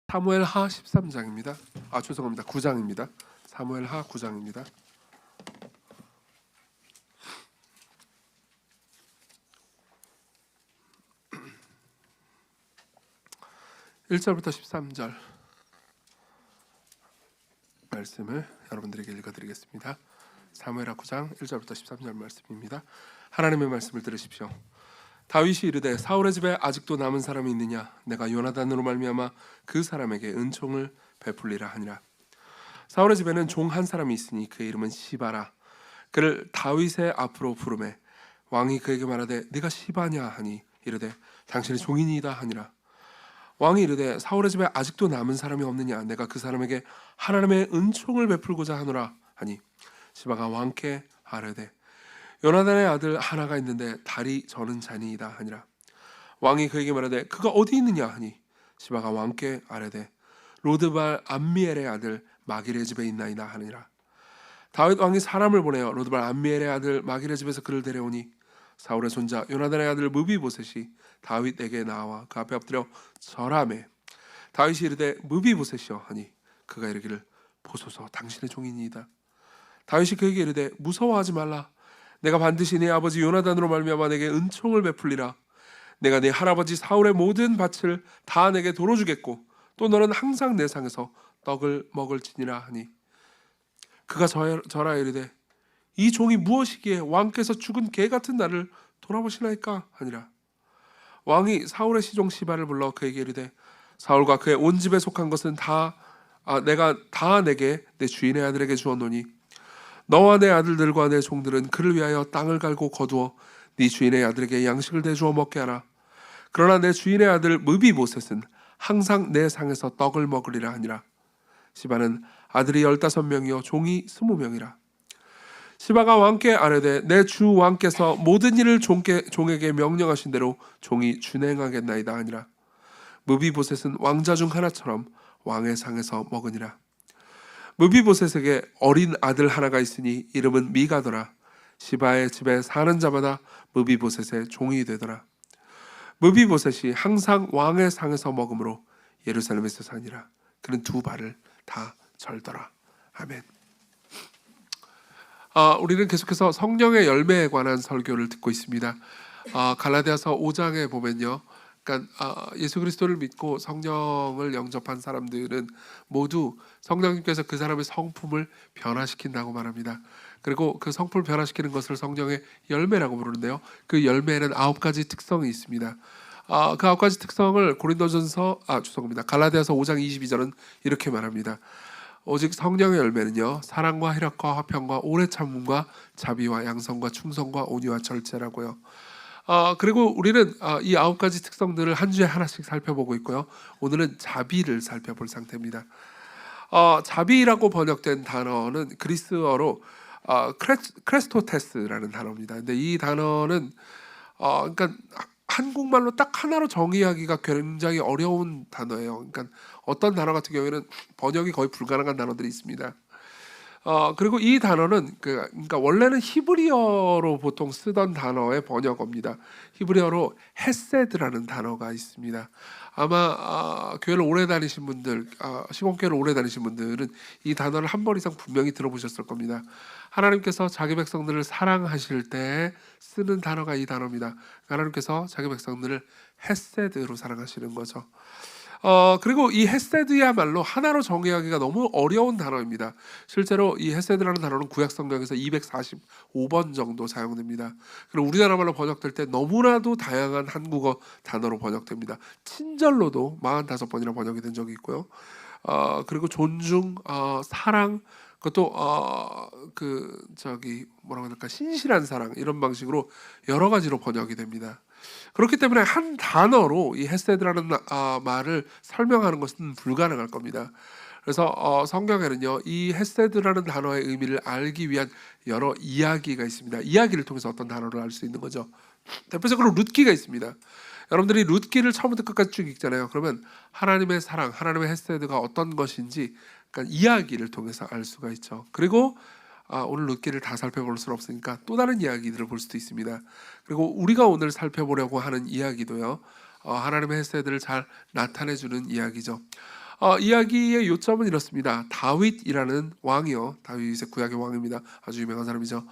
사무엘하 13장입니다. 죄송합니다. 9장입니다. 사무엘하 9장입니다. 1절부터 13절 말씀을 여러분들에게 읽어드리겠습니다. 사무엘하 9장 1절부터 13절 말씀입니다. 하나님의 말씀을 들으십시오. 다윗이 이르되 사울의 집에 아직도 남은 사람이 있느냐? 내가 요나단으로 말미암아 그 사람에게 은총을 베풀리라 하니라. 사울의 집에는 종 한 사람이 있으니 그의 이름은 시바라. 그를 다윗의 앞으로 부르매 왕이 그에게 말하되 네가 시바냐 하니 이르되 당신의 종이니이다 하니라. 왕이 이르되 사울의 집에 아직도 남은 사람이 없느냐? 내가 그 사람에게 하나님의 은총을 베풀고자 하노라 하니 시바가 왕께 아뢰되 요나단의 아들 하나가 있는데 다리 저는 자니이다 하니라. 왕이 그에게 말하되 그가 어디 있느냐 하니 시바가 왕께 아뢰되 로드발 암미엘의 아들 마길의 집에 있나이다 하니라. 다윗 왕이 사람을 보내어 로드발 암미엘의 아들 마길의 집에서 그를 데려오니 사울의 손자 요나단의 아들 무비보셋이 다윗에게 나와 그 앞에 엎드려 절하매 다윗이 이르되 무비보셋이여 하니 그가 이르기를 보소서 당신의 종이니이다. 다윗이 그에게 이르되 무서워하지 말라. 내가 반드시 네 아버지 요나단으로 말미암아 내게 은총을 베풀리라. 내가 네 할아버지 사울의 모든 밭을 다 내게 도로 주겠고 또 너는 항상 내 상에서 떡을 먹을지니라 하니 그가 절하 이르되 이 종이 무엇이기에 왕께서 죽은 개 같은 나를 돌아보시나이까 하니라. 왕이 사울의 시종 시바를 불러 그에게 이르되 사울과 그의 온 집에 속한 것은 내가 다 내게 내 주인의 아들에게 주었노니 너와 내 아들들과 내 종들은 그를 위하여 땅을 갈고 거두어 네 주인의 아들에게 양식을 대주어 먹게 하라. 그러나 내 주인의 아들 무비보셋은 항상 내 상에서 떡을 먹으리라 하니라. 시바는 아들이 15명이요 종이 20명이라. 시바가 왕께 아뢰되 내 주 왕께서 모든 일을 종에게 명령하신 대로 종이 준행하겠나이다 하니라. 무비보셋은 왕자 중 하나처럼 왕의 상에서 먹으니라. 무비보셋에게 어린 아들 하나가 있으니 이름은 미가더라. 시바의 집에 사는 자마다 무비보셋의 종이 되더라. 무비보셋이 항상 왕의 상에서 먹으므로 예루살렘에서 사니라. 그는 두 발을 다 절더라. 아멘. 우리는 계속해서 성령의 열매에 관한 설교를 듣고 있습니다. 갈라디아서 5장에 보면요, 그러니까 예수 그리스도를 믿고 성령을 영접한 사람들은 모두 성령님께서 그 사람의 성품을 변화시킨다고 말합니다. 그리고 그 성품을 변화시키는 것을 성령의 열매라고 부르는데요. 그 열매에는 9가지 특성이 있습니다. 그 9가지 특성을 갈라디아서 5장 22절은 이렇게 말합니다. 오직 성령의 열매는요, 사랑과 희락과 화평과 오래 참음과 자비와 양성과 충성과 온유와 절제라고요. 그리고 우리는 이 9가지 특성들을 한 주에 하나씩 살펴보고 있고요. 오늘은 자비를 살펴볼 상태입니다. 자비라고 번역된 단어는 그리스어로 크레스토테스라는 단어입니다. 근데 이 단어는 그러니까 한국말로 딱 하나로 정의하기가 굉장히 어려운 단어예요. 그러니까 어떤 단어 같은 경우에는 번역이 거의 불가능한 단어들이 있습니다. 그리고 이 단어는 그러니까 원래는 히브리어로 보통 쓰던 단어의 번역어입니다. 히브리어로 헤세드라는 단어가 있습니다. 아마 교회를 오래 다니신 분들, 시공교회를 오래 다니신 분들은 이 단어를 한 번 이상 분명히 들어보셨을 겁니다. 하나님께서 자기 백성들을 사랑하실 때 쓰는 단어가 이 단어입니다. 하나님께서 자기 백성들을 헤세드로 사랑하시는 거죠. 그리고 이 헤세드야말로 하나로 정의하기가 너무 어려운 단어입니다. 실제로 이 헤세드라는 단어는 구약 성경에서 245번 정도 사용됩니다. 그리고 우리나라 말로 번역될 때 너무나도 다양한 한국어 단어로 번역됩니다. 친절로도 45번이나 번역이 된 적이 있고요. 그리고 존중, 사랑, 그것도 뭐라고 해야 될까, 신실한 사랑, 이런 방식으로 여러 가지로 번역이 됩니다. 그렇기 때문에 한 단어로 이 헤세드라는 말을 설명하는 것은 불가능할 겁니다. 그래서 성경에는요, 이 헤세드라는 단어의 의미를 알기 위한 여러 이야기가 있습니다. 이야기를 통해서 어떤 단어를 알 수 있는 거죠. 대표적으로 룻기가 있습니다. 여러분들이 룻기를 처음부터 끝까지 쭉 읽잖아요. 그러면 하나님의 사랑, 하나님의 헤세드가 어떤 것인지 그러니까 이야기를 통해서 알 수가 있죠. 그리고 오늘 룻기를 다 살펴볼 수는 없으니까 또 다른 이야기들을 볼 수도 있습니다. 그리고 우리가 오늘 살펴보려고 하는 이야기도요, 하나님의 헤세드를 잘 나타내주는 이야기죠. 이야기의 요점은 이렇습니다. 다윗이라는 왕이요, 다윗의 구약의 왕입니다. 아주 유명한 사람이죠.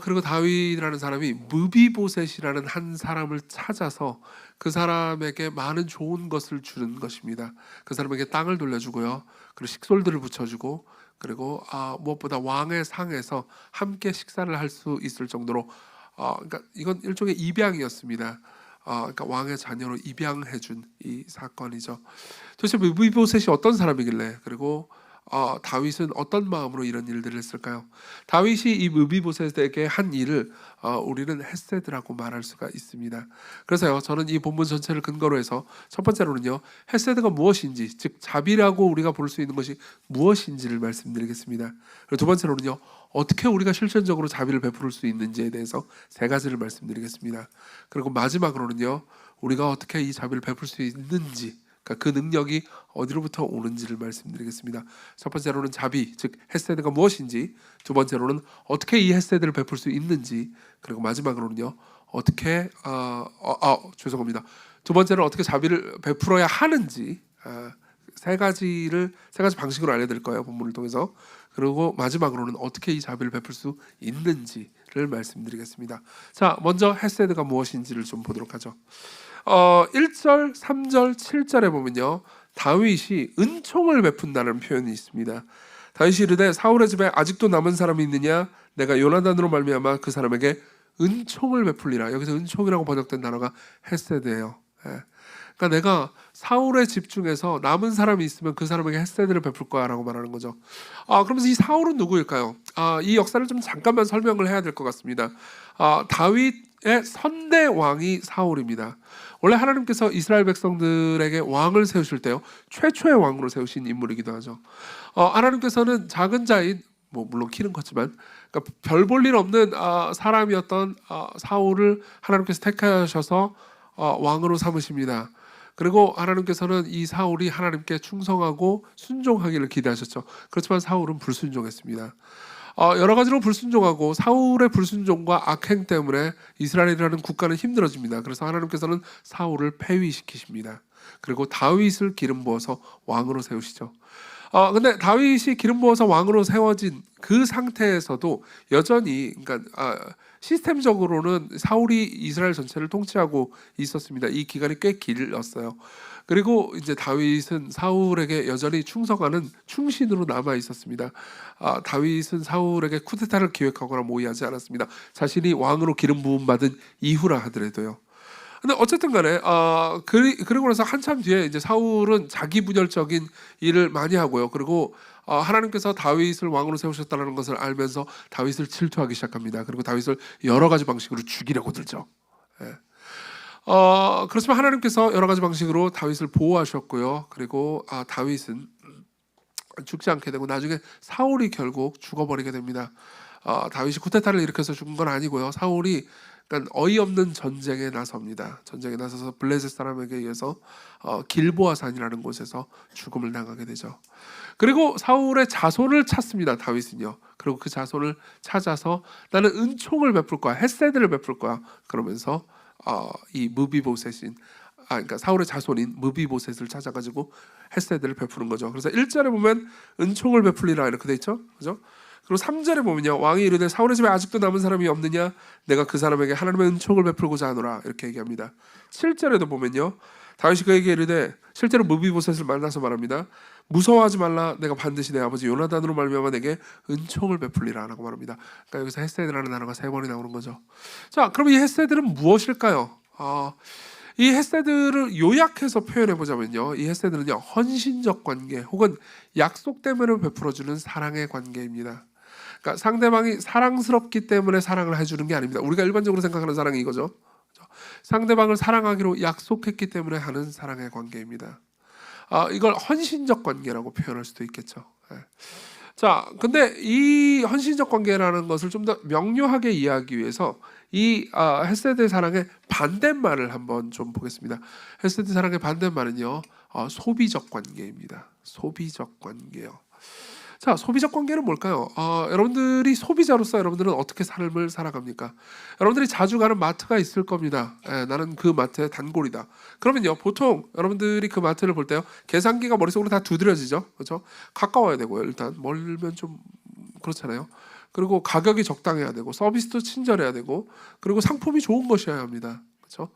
그리고 다윗이라는 사람이 무비보셋이라는 한 사람을 찾아서 그 사람에게 많은 좋은 것을 주는 것입니다. 그 사람에게 땅을 돌려주고요, 그리고 식솔들을 붙여주고, 그리고 무엇보다 왕의 상에서 함께 식사를 할 수 있을 정도로, 그러니까 이건 일종의 입양이었습니다. 그러니까 왕의 자녀로 입양해준 이 사건이죠. 도대체 무비보셋이 어떤 사람이길래, 그리고 다윗은 어떤 마음으로 이런 일들을 했을까요? 다윗이 이 무비보셋에게 한 일을 우리는 헤세드라고 말할 수가 있습니다. 그래서요, 저는 이 본문 전체를 근거로 해서 첫 번째로는요, 헤세드가 무엇인지, 즉 자비라고 우리가 볼 수 있는 것이 무엇인지를 말씀드리겠습니다. 그리고 두 번째로는요, 어떻게 우리가 실천적으로 자비를 베풀 수 있는지에 대해서 세 가지를 말씀드리겠습니다. 그리고 마지막으로는요, 우리가 어떻게 이 자비를 베풀 수 있는지, 그러니까 그 능력이 어디로부터 오는지를 말씀드리겠습니다. 첫 번째로는 자비, 즉 헤세드가 무엇인지, 두 번째로는 어떻게 이 헤세드를 베풀 수 있는지, 그리고 마지막으로는요, 어떻게 죄송합니다. 두 번째는 어떻게 자비를 베풀어야 하는지, 세 가지 방식으로 알려드릴 거예요, 본문을 통해서. 그리고 마지막으로는 어떻게 이 자비를 베풀 수 있는지를 말씀드리겠습니다. 자, 먼저 헤세드가 무엇인지를 좀 보도록 하죠. 1절, 3절, 7절에 보면요, 다윗이 은총을 베푼다는 표현이 있습니다. 다윗이 이르되 사울의 집에 아직도 남은 사람이 있느냐, 내가 요나단으로 말미암아 그 사람에게 은총을 베풀리라. 여기서 은총이라고 번역된 단어가 헤세드예요. 그러니까 내가 사울의 집 중에서 남은 사람이 있으면 그 사람에게 헤세드를 베풀 거야 라고 말하는 거죠. 그러면서 이 사울은 누구일까요? 이 역사를 좀 잠깐만 설명을 해야 될 것 같습니다. 다윗의 선대 왕이 사울입니다. 원래 하나님께서 이스라엘 백성들에게 왕을 세우실 때요, 최초의 왕으로 세우신 인물이기도 하죠. 하나님께서는 작은 자인, 물론 키는 컸지만, 그러니까 별 볼 일 없는 사람이었던 사울을 하나님께서 택하셔서 왕으로 삼으십니다. 그리고 하나님께서는 이 사울이 하나님께 충성하고 순종하기를 기대하셨죠. 그렇지만 사울은 불순종했습니다. 여러 가지로 불순종하고, 사울의 불순종과 악행 때문에 이스라엘이라는 국가는 힘들어집니다. 그래서 하나님께서는 사울을 폐위시키십니다. 그리고 다윗을 기름 부어서 왕으로 세우시죠. 근데 다윗이 기름 부어서 왕으로 세워진 그 상태에서도 여전히, 그러니까 시스템적으로는 사울이 이스라엘 전체를 통치하고 있었습니다. 이 기간이 꽤 길었어요. 그리고 이제 다윗은 사울에게 여전히 충성하는 충신으로 남아 있었습니다. 다윗은 사울에게 쿠데타를 기획하거나 모의하지 않았습니다. 자신이 왕으로 기름 부음 받은 이후라 하더라도요. 근데 어쨌든 간에 그리고 나서 한참 뒤에 이제 사울은 자기 분열적인 일을 많이 하고요. 그리고 하나님께서 다윗을 왕으로 세우셨다는 것을 알면서 다윗을 질투하기 시작합니다. 그리고 다윗을 여러 가지 방식으로 죽이려고 들죠. 그렇지만 하나님께서 여러 가지 방식으로 다윗을 보호하셨고요. 그리고 다윗은 죽지 않게 되고, 나중에 사울이 결국 죽어버리게 됩니다. 다윗이 쿠데타를 일으켜서 죽은 건 아니고요. 사울이 그러니까 어이없는 전쟁에 나섭니다. 전쟁에 나서서 블레셋 사람에게 의해서 길보아산이라는 곳에서 죽음을 당하게 되죠. 그리고 사울의 자손을 찾습니다. 다윗은요. 그리고 그 자손을 찾아서 나는 은총을 베풀 거야, 헤세드를 베풀 거야. 그러면서 이 무비보셋인, 그러니까 사울의 자손인 무비보셋을 찾아가지고 헤세드를 베푸는 거죠. 그래서 1절에 보면 은총을 베풀리라 이렇게 돼 있죠, 그죠? 그리고 3절에 보면요, 왕이 이르되 사울의 집에 아직도 남은 사람이 없느냐, 내가 그 사람에게 하나님의 은총을 베풀고자 하노라 이렇게 얘기합니다. 7절에도 보면요, 다윗이 그에게 이르되, 실제로 무비보셋을 만나서 말합니다. 무서워하지 말라, 내가 반드시 내 아버지 요나단으로 말미암아 내게 은총을 베풀리라 라고 말합니다. 그러니까 여기서 헤세드라는 단어가 3번이 나오는 거죠. 자, 그럼 이 헤세드는 무엇일까요? 이 헤세드를 요약해서 표현해 보자면요, 이 헤세드는요, 헌신적 관계 혹은 약속 때문에 베풀어주는 사랑의 관계입니다. 그러니까 상대방이 사랑스럽기 때문에 사랑을 해주는 게 아닙니다. 우리가 일반적으로 생각하는 사랑이 이거죠. 상대방을 사랑하기로 약속했기 때문에 하는 사랑의 관계입니다. 이걸 헌신적 관계라고 표현할 수도 있겠죠. 자, 근데 이 헌신적 관계라는 것을 좀 더 명료하게 이해하기 위해서 이 헤세드 사랑의 반대말을 한번 좀 보겠습니다. 헤세드 사랑의 반대말은요, 소비적 관계입니다. 소비적 관계요. 자, 소비적 관계는 뭘까요? 여러분들이 소비자로서 여러분들은 어떻게 삶을 살아갑니까? 여러분들이 자주 가는 마트가 있을 겁니다. 나는 그 마트의 단골이다. 그러면요, 보통 여러분들이 그 마트를 볼 때요, 계산기가 머릿속으로 다 두드려지죠, 그렇죠? 가까워야 되고요, 일단 멀면 좀 그렇잖아요. 그리고 가격이 적당해야 되고 서비스도 친절해야 되고 그리고 상품이 좋은 것이어야 합니다. 그렇죠?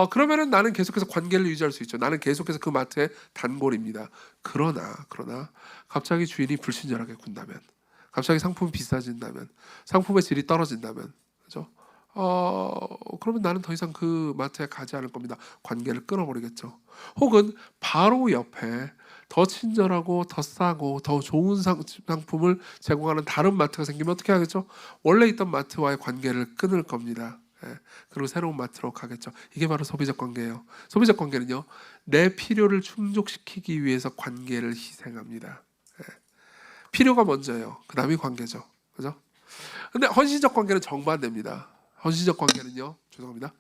그러면은 나는 계속해서 관계를 유지할 수 있죠. 나는 계속해서 그 마트의 단골입니다. 그러나 갑자기 주인이 불친절하게 군다면, 갑자기 상품이 비싸진다면, 상품의 질이 떨어진다면, 그렇죠? 그러면 나는 더 이상 그 마트에 가지 않을 겁니다. 관계를 끊어버리겠죠. 혹은 바로 옆에 더 친절하고 더 싸고 더 좋은 상품을 제공하는 다른 마트가 생기면 어떻게 하겠죠? 원래 있던 마트와의 관계를 끊을 겁니다. 그리고 새로운 마트로 가겠죠. 이게 바로 소비적 관계예요. 소비적 관계는요, 내 필요를 충족시키기 위해서 관계를 희생합니다. 필요가 먼저예요. 그 다음이 관계죠. 그죠? 근데 헌신적 관계는 정반대입니다. 헌신적 관계는요, 죄송합니다,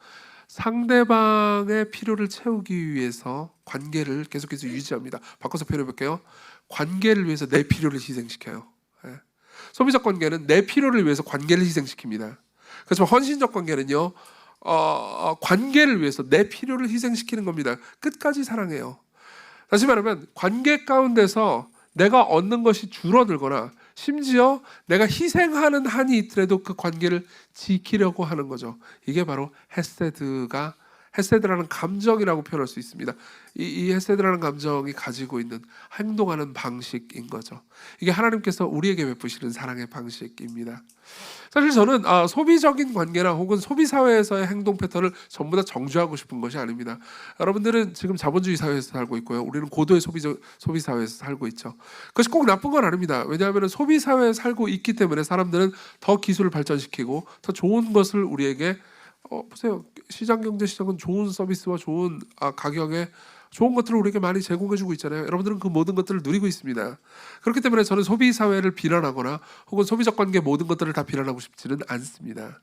상대방의 필요를 채우기 위해서 관계를 계속해서 유지합니다. 바꿔서 표현해 볼게요. 관계를 위해서 내 필요를 희생시켜요. 소비적 관계는 내 필요를 위해서 관계를 희생시킵니다. 그렇지만 헌신적 관계는요, 관계를 위해서 내 필요를 희생시키는 겁니다. 끝까지 사랑해요. 다시 말하면 관계 가운데서 내가 얻는 것이 줄어들거나 심지어 내가 희생하는 한이 있더라도 그 관계를 지키려고 하는 거죠. 이게 바로 헤세드라는 감정이라고 표현할 수 있습니다. 이 헤세드라는 감정이 가지고 있는 행동하는 방식인 거죠. 이게 하나님께서 우리에게 베푸시는 사랑의 방식입니다. 사실 저는 소비적인 관계나 혹은 소비사회에서의 행동 패턴을 전부 다 정죄하고 싶은 것이 아닙니다. 여러분들은 지금 자본주의 사회에서 살고 있고요, 우리는 고도의 소비사회에서 살고 있죠. 그것이 꼭 나쁜 건 아닙니다. 왜냐하면 소비사회에 살고 있기 때문에 사람들은 더 기술을 발전시키고 더 좋은 것을 우리에게 보세요. 시장은 좋은 서비스와 좋은 가격에 좋은 것들을 우리에게 많이 제공해주고 있잖아요. 여러분들은 그 모든 것들을 누리고 있습니다. 그렇기 때문에 저는 소비 사회를 비난하거나 혹은 소비적 관계 모든 것들을 다 비난하고 싶지는 않습니다.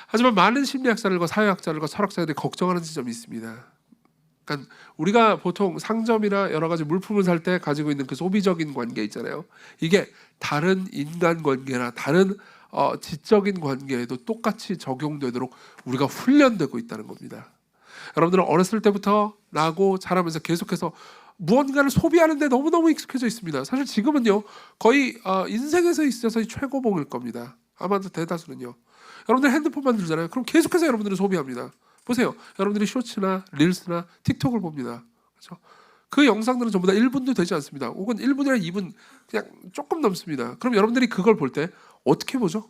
하지만 많은 심리학자들과 사회학자들과 철학자들이 걱정하는 지점이 있습니다. 그러니까 우리가 보통 상점이나 여러 가지 물품을 살 때 가지고 있는 그 소비적인 관계 있잖아요. 이게 다른 인간관계나 다른 지적인 관계에도 똑같이 적용되도록 우리가 훈련되고 있다는 겁니다. 여러분들은 어렸을 때부터 나고 자라면서 계속해서 무언가를 소비하는 데 너무너무 익숙해져 있습니다. 사실 지금은요, 거의 인생에서 있어서 최고봉일 겁니다. 아마도 대다수는요. 여러분들 핸드폰만 들잖아요. 그럼 계속해서 여러분들은 소비합니다. 보세요. 여러분들이 쇼츠나 릴스나 틱톡을 봅니다. 그렇죠? 그 영상들은 전부 다 1분도 되지 않습니다. 혹은 1분이나 2분 그냥 조금 넘습니다. 그럼 여러분들이 그걸 볼 때 어떻게 보죠?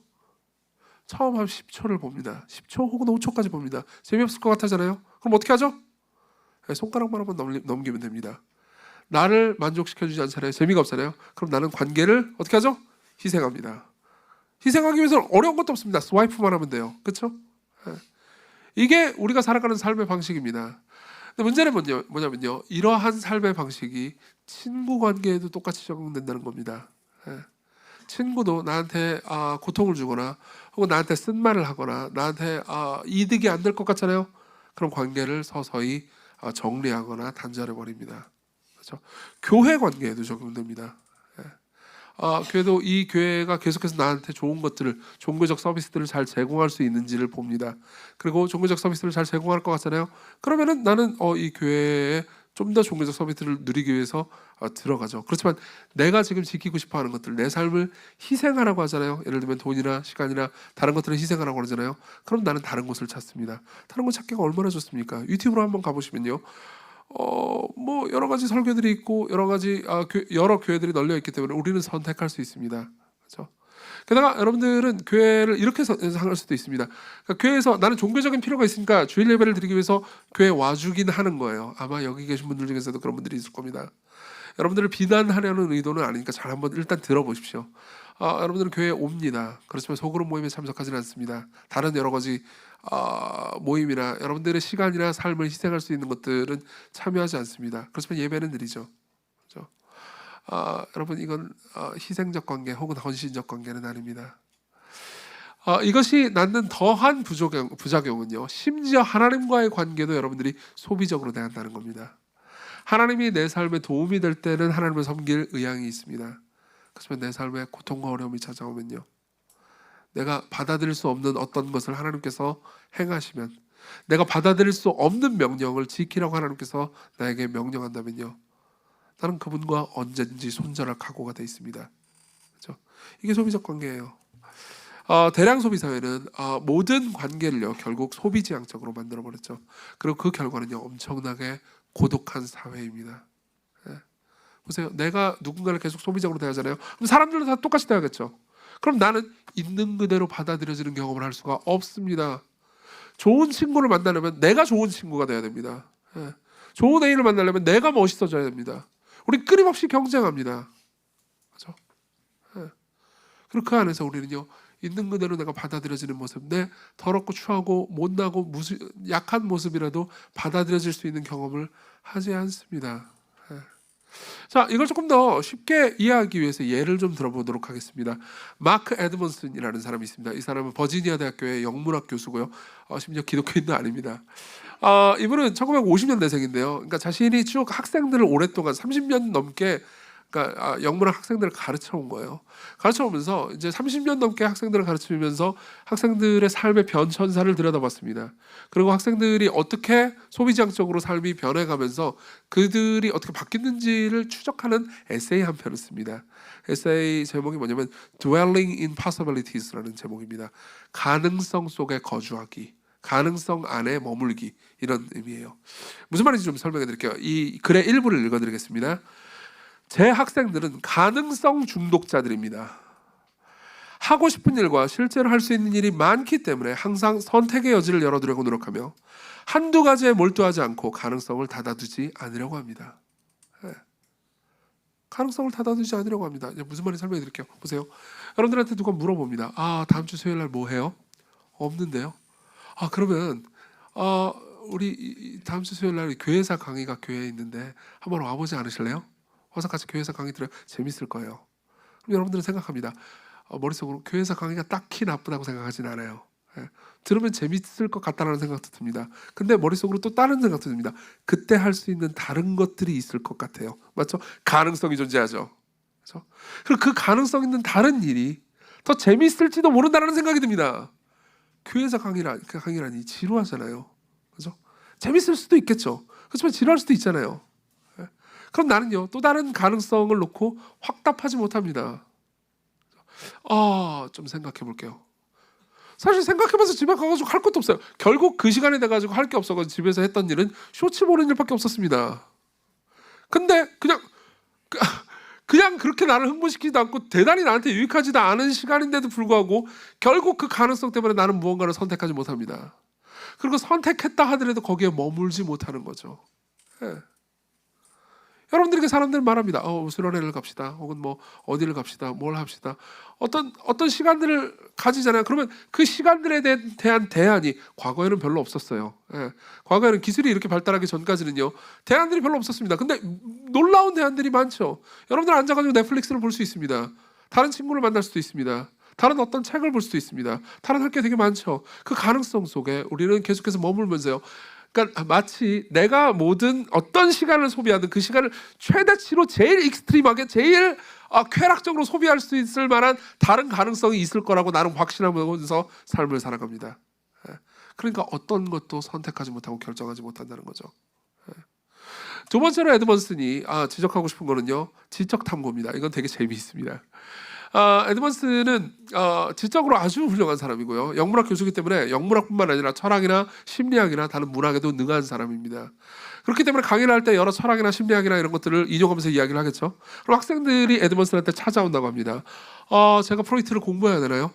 처음 한 10초를 봅니다. 10초 혹은 5초까지 봅니다. 재미없을 것 같아잖아요. 그럼 어떻게 하죠? 손가락만 한번 넘기면 됩니다. 나를 만족시켜주지 않잖아요. 재미가 없잖아요. 그럼 나는 관계를 어떻게 하죠? 희생합니다. 희생하기 위해서는 어려운 것도 없습니다. 스와이프만 하면 돼요. 그렇죠? 이게 우리가 살아가는 삶의 방식입니다. 근데 문제는 뭐냐면요, 이러한 삶의 방식이 친구 관계에도 똑같이 적용된다는 겁니다. 친구도 나한테 고통을 주거나 혹은 나한테 쓴 말을 하거나 나한테 이득이 안 될 것 같잖아요. 그럼 관계를 서서히 정리하거나 단절해 버립니다. 그렇죠? 교회 관계에도 적용됩니다. 교회도 이 교회가 계속해서 나한테 좋은 것들을, 종교적 서비스들을 잘 제공할 수 있는지를 봅니다. 그리고 종교적 서비스를 잘 제공할 것 같잖아요. 그러면은 나는 이 교회에 좀 더 종교적 서비스를 누리기 위해서 들어가죠. 그렇지만 내가 지금 지키고 싶어하는 것들, 내 삶을 희생하라고 하잖아요. 예를 들면 돈이나 시간이나 다른 것들을 희생하라고 그러잖아요. 그럼 나는 다른 곳을 찾습니다. 다른 곳 찾기가 얼마나 좋습니까? 유튜브로 한번 가보시면요, 뭐 여러 가지 설교들이 있고 여러 가지 여러 교회들이 널려 있기 때문에 우리는 선택할 수 있습니다. 그렇죠? 게다가 여러분들은 교회를 이렇게 생각할 수도 있습니다. 그러니까 교회에서 나는 종교적인 필요가 있으니까 주일 예배를 드리기 위해서 교회에 와주긴 하는 거예요. 아마 여기 계신 분들 중에서도 그런 분들이 있을 겁니다. 여러분들을 비난하려는 의도는 아니니까 잘 한번 일단 들어보십시오. 여러분들은 교회에 옵니다. 그렇지만 소그룹 모임에 참석하지는 않습니다. 다른 여러 가지 모임이나 여러분들의 시간이나 삶을 희생할 수 있는 것들은 참여하지 않습니다. 그렇지만 예배는 드리죠. 그렇죠? 여러분, 이건 희생적 관계 혹은 헌신적 관계는 아닙니다. 이것이 낳는 더한 부작용은요, 심지어 하나님과의 관계도 여러분들이 소비적으로 대한다는 겁니다. 하나님이 내 삶에 도움이 될 때는 하나님을 섬길 의향이 있습니다. 그렇지만 내 삶에 고통과 어려움이 찾아오면요, 내가 받아들일 수 없는 어떤 것을 하나님께서 행하시면, 내가 받아들일 수 없는 명령을 지키라고 하나님께서 나에게 명령한다면요, 나는 그분과 언제든지 손절할 각오가 돼 있습니다. 그렇죠? 이게 소비적 관계예요. 대량 소비 사회는 모든 관계를요 결국 소비지향적으로 만들어 버렸죠. 그리고 그 결과는요 엄청나게 고독한 사회입니다. 예. 보세요, 내가 누군가를 계속 소비적으로 대하잖아요. 그럼 사람들도 다 똑같이 대하겠죠. 그럼 나는 있는 그대로 받아들여지는 경험을 할 수가 없습니다. 좋은 친구를 만나려면 내가 좋은 친구가 돼야 됩니다. 예. 좋은 애인을 만나려면 내가 멋있어져야 됩니다. 우리 끊임없이 경쟁합니다. 그렇죠? 예. 그리고 그 안에서 우리는요 있는 그대로 내가 받아들여지는 모습, 내 더럽고 추하고 못나고 약한 모습이라도 받아들여질 수 있는 경험을 하지 않습니다. 예. 자, 이걸 조금 더 쉽게 이해하기 위해서 예를 좀 들어보도록 하겠습니다. 마크 에드먼슨이라는 사람이 있습니다. 이 사람은 버지니아 대학교의 영문학 교수고요. 심지어 기독교인도 아닙니다. 이분은 1950년대생인데요. 그러니까 자신이 쭉 학생들을 오랫동안 30년 넘게 영문학 학생들을 가르쳐 온 거예요. 가르쳐 오면서 이제 30년 넘게 학생들을 가르치면서 학생들의 삶의 변천사를 들여다봤습니다. 그리고 학생들이 어떻게 소비지향적으로 삶이 변해가면서 그들이 어떻게 바뀌는지를 추적하는 에세이 한 편을 씁니다. 에세이 제목이 뭐냐면 Dwelling in Possibilities라는 제목입니다. 가능성 속에 거주하기, 가능성 안에 머물기, 이런 의미예요. 무슨 말인지 좀 설명해 드릴게요. 이 글의 일부를 읽어드리겠습니다. 제 학생들은 가능성 중독자들입니다. 하고 싶은 일과 실제로 할 수 있는 일이 많기 때문에 항상 선택의 여지를 열어두려고 노력하며 한두 가지에 몰두하지 않고 가능성을 닫아두지 않으려고 합니다. 네. 가능성을 닫아두지 않으려고 합니다. 이제 무슨 말인지 설명해 드릴게요. 보세요. 여러분들한테 누가 물어봅니다. 다음 주 수요일 날 뭐 해요? 없는데요. 그러면 우리 다음 주 수요일 날 교회사 강의가 교회에 있는데 한번 와보지 않으실래요? 와서 같이 교회에서 강의 들어요. 재밌을 거예요. 그럼 여러분들은 생각합니다. 머릿속으로 교회에서 강의가 딱히 나쁘다고 생각하진 않아요. 예. 들으면 재밌을 것 같다는 생각도 듭니다. 근데 머릿속으로 또 다른 생각도 듭니다. 그때 할 수 있는 다른 것들이 있을 것 같아요. 맞죠? 가능성이 존재하죠. 그렇죠? 그리고 그 가능성 있는 다른 일이 더 재밌을지도 모른다는 생각이 듭니다. 교회에서 강의라니 지루하잖아요. 그렇죠? 재밌을 수도 있겠죠. 그렇지만 지루할 수도 있잖아요. 그럼 나는요 또 다른 가능성을 놓고 확답하지 못합니다. 좀 생각해 볼게요. 사실 생각해봐서 집에 가가지고 할 것도 없어요. 결국 그 시간에 돼가지고 할 게 없어가지고 집에서 했던 일은 쇼츠 보는 일밖에 없었습니다. 근데 그냥 그렇게 나를 흥분시키지도 않고 대단히 나한테 유익하지도 않은 시간인데도 불구하고 결국 그 가능성 때문에 나는 무언가를 선택하지 못합니다. 그리고 선택했다 하더라도 거기에 머물지 못하는 거죠. 예. 여러분들에게 사람들은 말합니다. 수련회를 갑시다. 혹은 뭐 어디를 갑시다. 뭘 합시다. 어떤 시간들을 가지잖아요. 그러면 그 시간들에 대한 대안이 과거에는 별로 없었어요. 예. 과거에는 기술이 이렇게 발달하기 전까지는요. 대안들이 별로 없었습니다. 근데 놀라운 대안들이 많죠. 여러분들 앉아가지고 넷플릭스를 볼 수 있습니다. 다른 친구를 만날 수도 있습니다. 다른 어떤 책을 볼 수도 있습니다. 다른 할 게 되게 많죠. 그 가능성 속에 우리는 계속해서 머물면서요. 그러니까 마치 내가 모든 어떤 시간을 소비하든 그 시간을 최대치로 제일 익스트림하게 제일 쾌락적으로 소비할 수 있을 만한 다른 가능성이 있을 거라고 나는 확신하면서 삶을 살아갑니다. 그러니까 어떤 것도 선택하지 못하고 결정하지 못한다는 거죠. 두 번째로 에드먼슨이 지적하고 싶은 거는요, 지적 탐구입니다. 이건 되게 재미있습니다. 에드먼슨은 지적으로 아주 훌륭한 사람이고요. 영문학 교수이기 때문에 영문학뿐만 아니라 철학이나 심리학이나 다른 문학에도 능한 사람입니다. 그렇기 때문에 강의를 할 때 여러 철학이나 심리학이나 이런 것들을 인용하면서 이야기를 하겠죠. 그럼 학생들이 에드먼슨한테 찾아온다고 합니다. 제가 프로이트를 공부해야 되나요?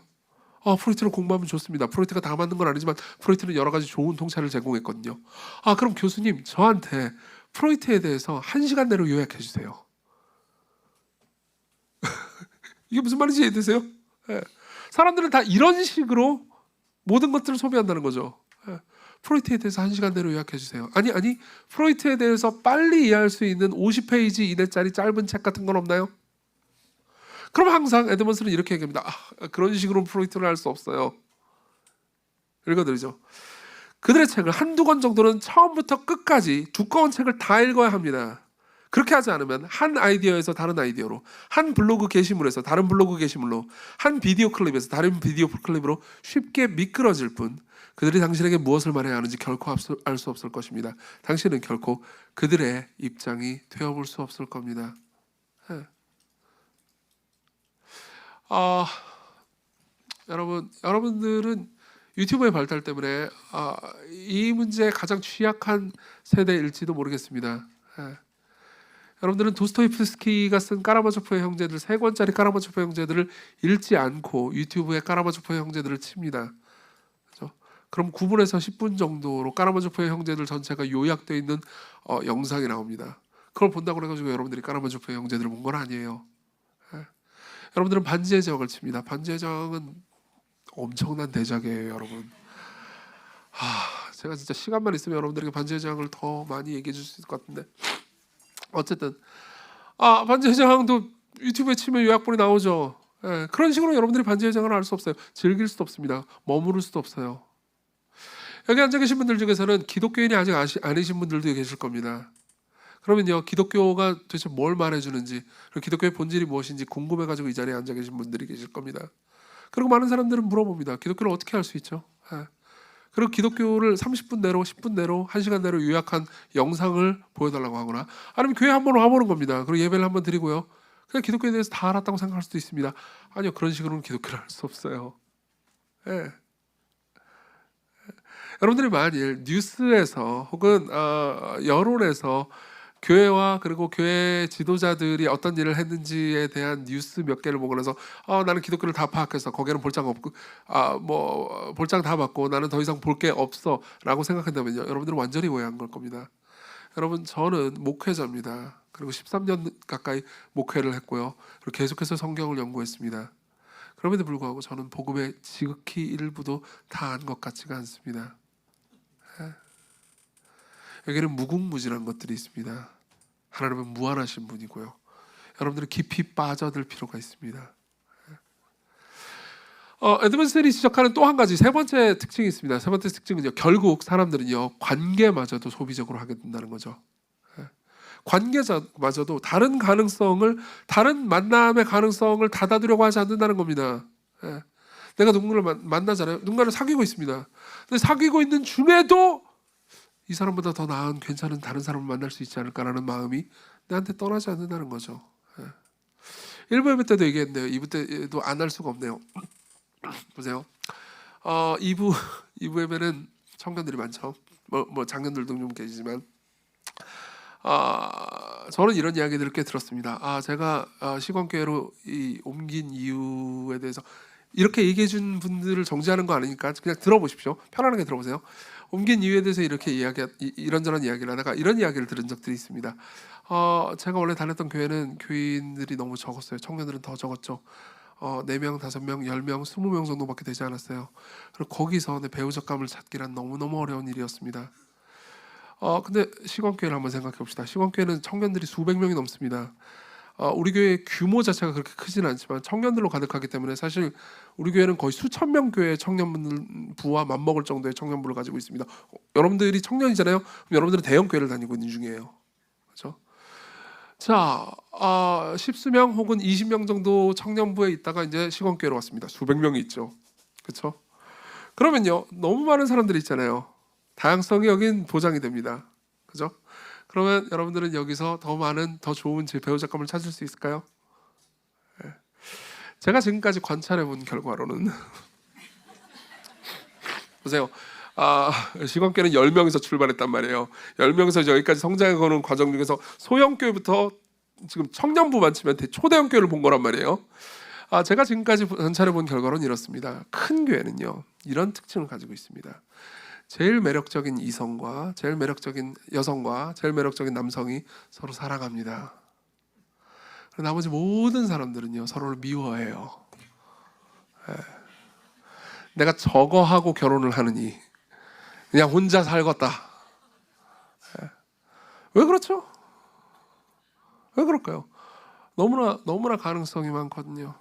프로이트를 공부하면 좋습니다. 프로이트가 다 맞는 건 아니지만 프로이트는 여러 가지 좋은 통찰을 제공했거든요. 그럼 교수님 저한테 프로이트에 대해서 1시간 내로 요약해 주세요. 이게 무슨 말인지 이해되세요? 사람들은 다 이런 식으로 모든 것들을 소비한다는 거죠. 프로이트에 대해서 1시간 내로 요약해 주세요. 아니 프로이트에 대해서 빨리 이해할 수 있는 50페이지 이내짜리 짧은 책 같은 건 없나요? 그럼 항상 에드먼슨은 이렇게 얘기합니다. 그런 식으로 프로이트를 할 수 없어요. 읽어드리죠. 그들의 책을 한두 권 정도는 처음부터 끝까지 두꺼운 책을 다 읽어야 합니다. 그렇게 하지 않으면 한 아이디어에서 다른 아이디어로, 한 블로그 게시물에서 다른 블로그 게시물로, 한 비디오 클립에서 다른 비디오 클립으로 쉽게 미끄러질 뿐 그들이 당신에게 무엇을 말해야 하는지 결코 알 수 없을 것입니다. 당신은 결코 그들의 입장이 되어볼 수 없을 겁니다. 여러분들은 유튜브의 발달 때문에 이 문제에 가장 취약한 세대일지도 모르겠습니다. 여러분들은 도스토옙스키가 쓴 까라마조프의 형제들 3권짜리 까라마조프의 형제들을 읽지 않고 유튜브에 까라마조프의 형제들을 칩니다. 그렇죠? 그럼 9분에서 10분 정도로 까라마조프의 형제들 전체가 요약되어 있는 영상이 나옵니다. 그걸 본다고 해가지고 여러분들이 까라마조프의 형제들을 본 건 아니에요. 여러분들은 반지의 제왕을 칩니다. 반지의 제왕은 엄청난 대작이에요, 여러분. 제가 진짜 시간만 있으면 여러분들에게 반지의 제왕을 더 많이 얘기해 줄 수 있을 것 같은데, 어쨌든 반지의 제왕도 유튜브에 치면 요약본이 나오죠. 그런 식으로 여러분들이 반지의 제왕을 알 수 없어요. 즐길 수도 없습니다. 머무를 수도 없어요. 여기 앉아 계신 분들 중에서는 기독교인이 아직 아니신 분들도 계실 겁니다. 그러면요, 기독교가 도대체 뭘 말해주는지, 그리고 기독교의 본질이 무엇인지 궁금해가지고 이 자리에 앉아 계신 분들이 계실 겁니다. 그리고 많은 사람들은 물어봅니다. 기독교를 어떻게 알 수 있죠? 그리고 기독교를 30분 내로, 10분 내로, 1시간 내로 요약한 영상을 보여달라고 하거나, 아니면 교회 한번 와보는 겁니다. 그리고 예배를 한번 드리고요, 그냥 기독교에 대해서 다 알았다고 생각할 수도 있습니다. 아니요, 그런 식으로는 기독교를 알 수 없어요. 여러분들이 만일 뉴스에서 혹은 여론에서 교회와 그리고 교회 지도자들이 어떤 일을 했는지에 대한 뉴스 몇 개를 보고 나서 나는 기독교를 다 파악해서 거기에는 볼장 없고 볼장 다 받고 나는 더 이상 볼 게 없어 라고 생각한다면요, 여러분들은 완전히 오해한 걸 겁니다. 여러분, 저는 목회자입니다. 그리고 13년 가까이 목회를 했고요, 그리고 계속해서 성경을 연구했습니다. 그럼에도 불구하고 저는 복음의 지극히 일부도 다 안 것 같지가 않습니다. 여기는 무궁무진한 것들이 있습니다. 하나님은 무한하신 분이고요, 여러분들은 깊이 빠져들 필요가 있습니다. 에드먼슨이 지적하는 또 한 가지 세 번째 특징이 있습니다. 세 번째 특징은요, 결국 사람들은요 관계마저도 소비적으로 하게 된다는 거죠. 관계자마저도 다른 만남의 가능성을 닫아두려고 하지 않는다는 겁니다. 내가 누군가를 만나잖아요. 누군가를 사귀고 있습니다. 근데 사귀고 있는 중에도 이 사람보다 더 나은 괜찮은 다른 사람을 만날 수 있지 않을까라는 마음이 나한테 떠나지 않는다는 거죠. 1부 예배 때도 얘기했는데요, 2부 때도 안 할 수가 없네요. 보세요. 2부 예배는 청년들이 많죠. 뭐 장년들도 좀 계시지만 저는 이런 이야기들을 꽤 들었습니다. 제가 시건교회로 옮긴 이유에 대해서 이렇게 얘기해 준 분들을 정지하는 거 아니니까 그냥 들어보십시오. 편안하게 들어보세요. 옮긴 이유에 대해서 이렇게 이런저런 이야기를 하다가 이런 이야기를 들은 적들이 있습니다. 제가 원래 다녔던 교회는 교인들이 너무 적었어요. 청년들은 더 적었죠. 4명, 5명, 10명, 20명 정도밖에 되지 않았어요. 그리고 거기서 내 배우 적감을 찾기란 너무너무 어려운 일이었습니다. 근데 시건교회를 한번 생각해 봅시다. 시건교회는 청년들이 수백 명이 넘습니다. 우리 교회 규모 자체가 그렇게 크지는 않지만 청년들로 가득하기 때문에 사실 우리 교회는 거의 수천 명 교회 청년부와 맞먹을 정도의 청년부를 가지고 있습니다. 여러분들이 청년이잖아요. 그럼 여러분들은 대형 교회를 다니고 있는 중이에요. 그렇죠? 자, 10수명 혹은 20명 정도 청년부에 있다가 이제 시건교회로 왔습니다. 수백 명이 있죠. 그렇죠? 그러면요, 너무 많은 사람들이 있잖아요. 다양성이 여긴 보장이 됩니다. 그죠? 그러면 여러분들은 여기서 더 많은, 더 좋은 제 배우 작감을 찾을 수 있을까요? 제가 지금까지 관찰해 본 결과로는 보세요. 시건교회는 10명에서 출발했단 말이에요. 10명에서 여기까지 성장해 가는 과정 중에서 소형교회부터 지금 청년부만 치면 초대형 교회를 본 거란 말이에요. 제가 지금까지 관찰해 본 결과로는 이렇습니다. 큰 교회는요, 이런 특징을 가지고 있습니다. 제일 매력적인 이성과 제일 매력적인 여성과 제일 매력적인 남성이 서로 사랑합니다. 나머지 모든 사람들은요, 서로를 미워해요. 내가 저거 하고 결혼을 하느니 그냥 혼자 살겠다. 왜 그렇죠? 왜 그럴까요? 너무나 가능성이 많거든요.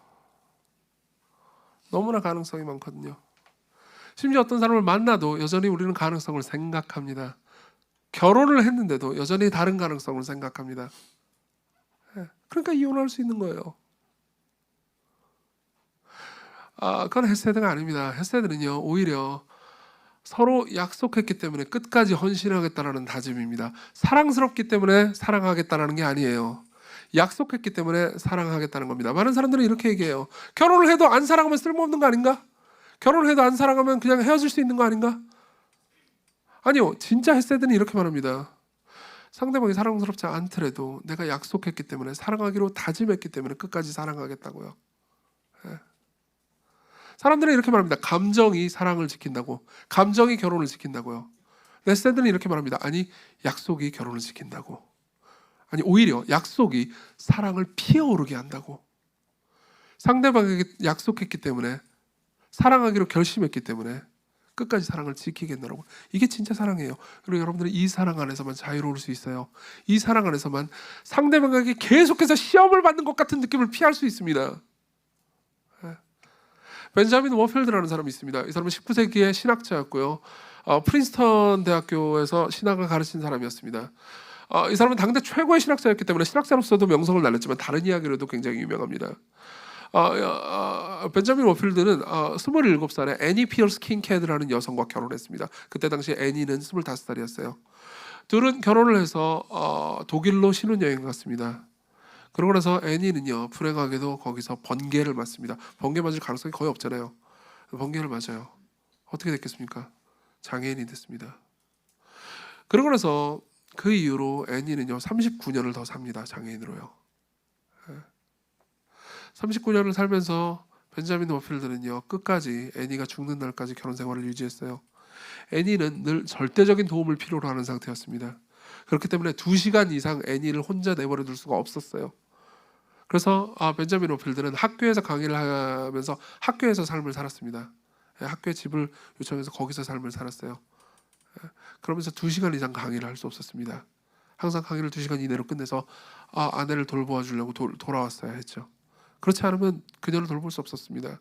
너무나 가능성이 많거든요. 심지어 어떤 사람을 만나도 여전히 우리는 가능성을 생각합니다. 결혼을 했는데도 여전히 다른 가능성을 생각합니다. 그러니까 이혼할 수 있는 거예요. 그건 헤세드가 아닙니다. 헤세드는요, 오히려 서로 약속했기 때문에 끝까지 헌신하겠다라는 다짐입니다. 사랑스럽기 때문에 사랑하겠다라는 게 아니에요. 약속했기 때문에 사랑하겠다는 겁니다. 많은 사람들은 이렇게 얘기해요. 결혼을 해도 안 사랑하면 쓸모없는 거 아닌가? 결혼을 해도 안 사랑하면 그냥 헤어질 수 있는 거 아닌가? 아니요. 진짜 헤세드는 이렇게 말합니다. 상대방이 사랑스럽지 않더라도 내가 약속했기 때문에, 사랑하기로 다짐했기 때문에 끝까지 사랑하겠다고요. 예. 사람들은 이렇게 말합니다. 감정이 사랑을 지킨다고, 감정이 결혼을 지킨다고요. 헤세드는 이렇게 말합니다. 아니, 약속이 결혼을 지킨다고. 아니, 오히려 약속이 사랑을 피어오르게 한다고. 상대방에게 약속했기 때문에, 사랑하기로 결심했기 때문에 끝까지 사랑을 지키겠노라고. 이게 진짜 사랑이에요. 그리고 여러분들은 이 사랑 안에서만 자유로울 수 있어요. 이 사랑 안에서만 상대방에게 계속해서 시험을 받는 것 같은 느낌을 피할 수 있습니다. 벤자민 워필드라는 사람이 있습니다. 이 사람은 19세기의 신학자였고요. 프린스턴 대학교에서 신학을 가르친 사람이었습니다. 이 사람은 당대 최고의 신학자였기 때문에 신학자로서도 명성을 날렸지만 다른 이야기로도 굉장히 유명합니다. 벤자민 워필드는 27살에 애니 피어스 킹캐드라는 여성과 결혼했습니다. 그때 당시 애니는 25살이었어요. 둘은 결혼을 해서 독일로 신혼여행을 갔습니다. 그러고 나서 애니는요, 불행하게도 거기서 번개를 맞습니다. 번개 맞을 가능성이 거의 없잖아요. 번개를 맞아요. 어떻게 됐겠습니까? 장애인이 됐습니다. 그러고 나서 그 이후로 애니는요 39년을 더 삽니다. 장애인으로요. 39년을 살면서 벤자민 워필드는요 끝까지 애니가 죽는 날까지 결혼 생활을 유지했어요. 애니는 늘 절대적인 도움을 필요로 하는 상태였습니다. 그렇기 때문에 2시간 이상 애니를 혼자 내버려 둘 수가 없었어요. 그래서 벤자민 워필드는 학교에서 강의를 하면서 학교에서 삶을 살았습니다. 학교에 집을 요청해서 거기서 삶을 살았어요. 그러면서 2시간 이상 강의를 할 수 없었습니다. 항상 강의를 2시간 이내로 끝내서 아내를 돌보아 주려고 돌아왔어야 했죠. 그렇지 않으면 그녀를 돌볼 수 없었습니다.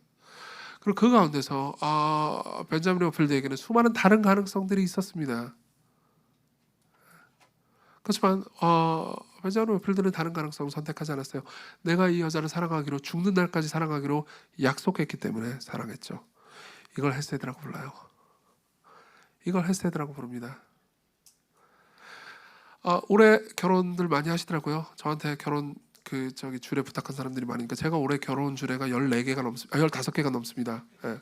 그리고 그 가운데서 벤자민 워필드에게는 수많은 다른 가능성들이 있었습니다. 그렇지만 벤자민 워필드는 다른 가능성을 선택하지 않았어요. 내가 이 여자를 사랑하기로, 죽는 날까지 사랑하기로 약속했기 때문에 사랑했죠. 이걸 헤세드라고 불러요. 이걸 헤세드라고 부릅니다. 올해 결혼들 많이 하시더라고요. 저한테 결혼 주례 부탁한 사람들이 많으니까 제가 올해 결혼 주례가 14개가 넘습니다. 15개가 넘습니다. 예.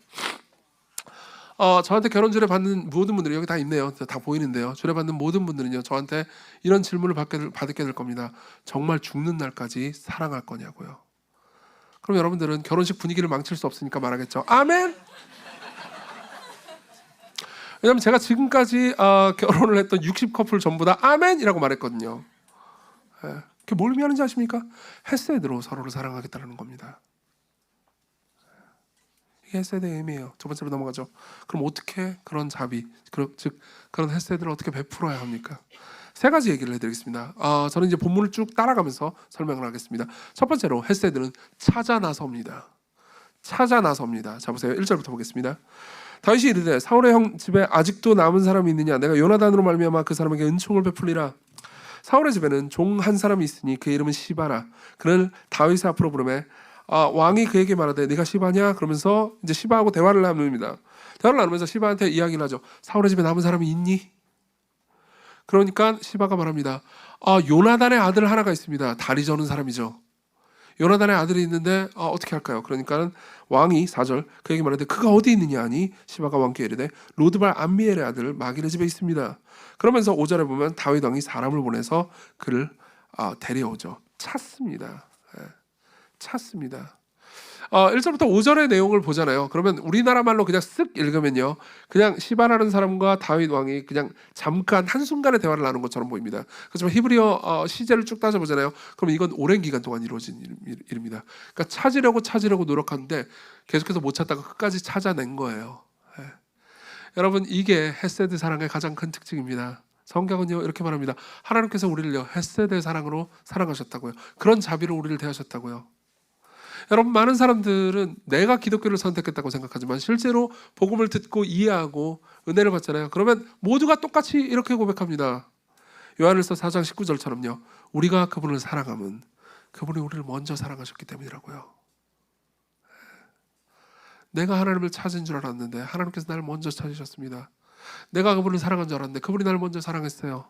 저한테 결혼 주례 받는 모든 분들이 여기 다 있네요. 다 보이는데요. 주례 받는 모든 분들은요 저한테 이런 질문을 받게 될 겁니다. 정말 죽는 날까지 사랑할 거냐고요. 그럼 여러분들은 결혼식 분위기를 망칠 수 없으니까 말하겠죠. 아멘. 왜냐하면 제가 지금까지 결혼을 했던 60커플 전부 다 아멘이라고 말했거든요. 예. 그게 뭘 의미하는지 아십니까? 헤세드로 서로를 사랑하겠다는 겁니다. 이게 헤세드의 의미예요. 첫 번째로 넘어가죠. 그럼 어떻게 그런 자비, 즉 그런 헤세드를 어떻게 베풀어야 합니까? 3가지 얘기를 해드리겠습니다. 저는 이제 본문을 쭉 따라가면서 설명을 하겠습니다. 첫 번째로 헤세드는 찾아 나섭니다. 찾아 나섭니다. 자 보세요. 1절부터 보겠습니다. 다윗이 이르되 사울의 형 집에 아직도 남은 사람이 있느냐? 내가 요나단으로 말미암아 그 사람에게 은총을 베풀리라. 사울의 집에는 종 한 사람이 있으니 그 이름은 시바라. 그를 다윗의 앞으로 부르매 왕이 그에게 말하되 네가 시바냐? 그러면서 이제 시바하고 대화를 나눕니다. 대화를 나누면서 시바한테 이야기를 하죠. 사울의 집에 남은 사람이 있니? 그러니까 시바가 말합니다. 요나단의 아들 하나가 있습니다. 다리 저는 사람이죠. 요나단의 아들이 있는데 어떻게 할까요? 그러니까 왕이 4절 그에게 말하되 그가 어디 있느냐 하니 시바가 왕께 이르되 로드발 암미엘의 아들 마길의 집에 있습니다. 그러면서 5절에 보면 다윗 왕이 사람을 보내서 그를 데려오죠. 찾습니다. 찾습니다. 1절부터 5절의 내용을 보잖아요. 그러면 우리나라 말로 그냥 쓱 읽으면요, 그냥 시바라는 사람과 다윗 왕이 그냥 잠깐 한순간의 대화를 나눈 것처럼 보입니다. 그렇지만 히브리어 시제를 쭉 따져보잖아요. 그럼 이건 오랜 기간 동안 이루어진 일입니다. 그러니까 찾으려고 노력하는데 계속해서 못 찾다가 끝까지 찾아낸 거예요. 여러분, 이게 헤세드 사랑의 가장 큰 특징입니다. 성경은요 이렇게 말합니다. 하나님께서 우리를요 헤세드의 사랑으로 사랑하셨다고요. 그런 자비로 우리를 대하셨다고요. 여러분, 많은 사람들은 내가 기독교를 선택했다고 생각하지만 실제로 복음을 듣고 이해하고 은혜를 받잖아요. 그러면 모두가 똑같이 이렇게 고백합니다. 요한일서 4장 19절처럼요. 우리가 그분을 사랑함은 그분이 우리를 먼저 사랑하셨기 때문이라고요. 내가 하나님을 찾은 줄 알았는데 하나님께서 나를 먼저 찾으셨습니다. 내가 그분을 사랑한 줄 알았는데 그분이 나를 먼저 사랑했어요.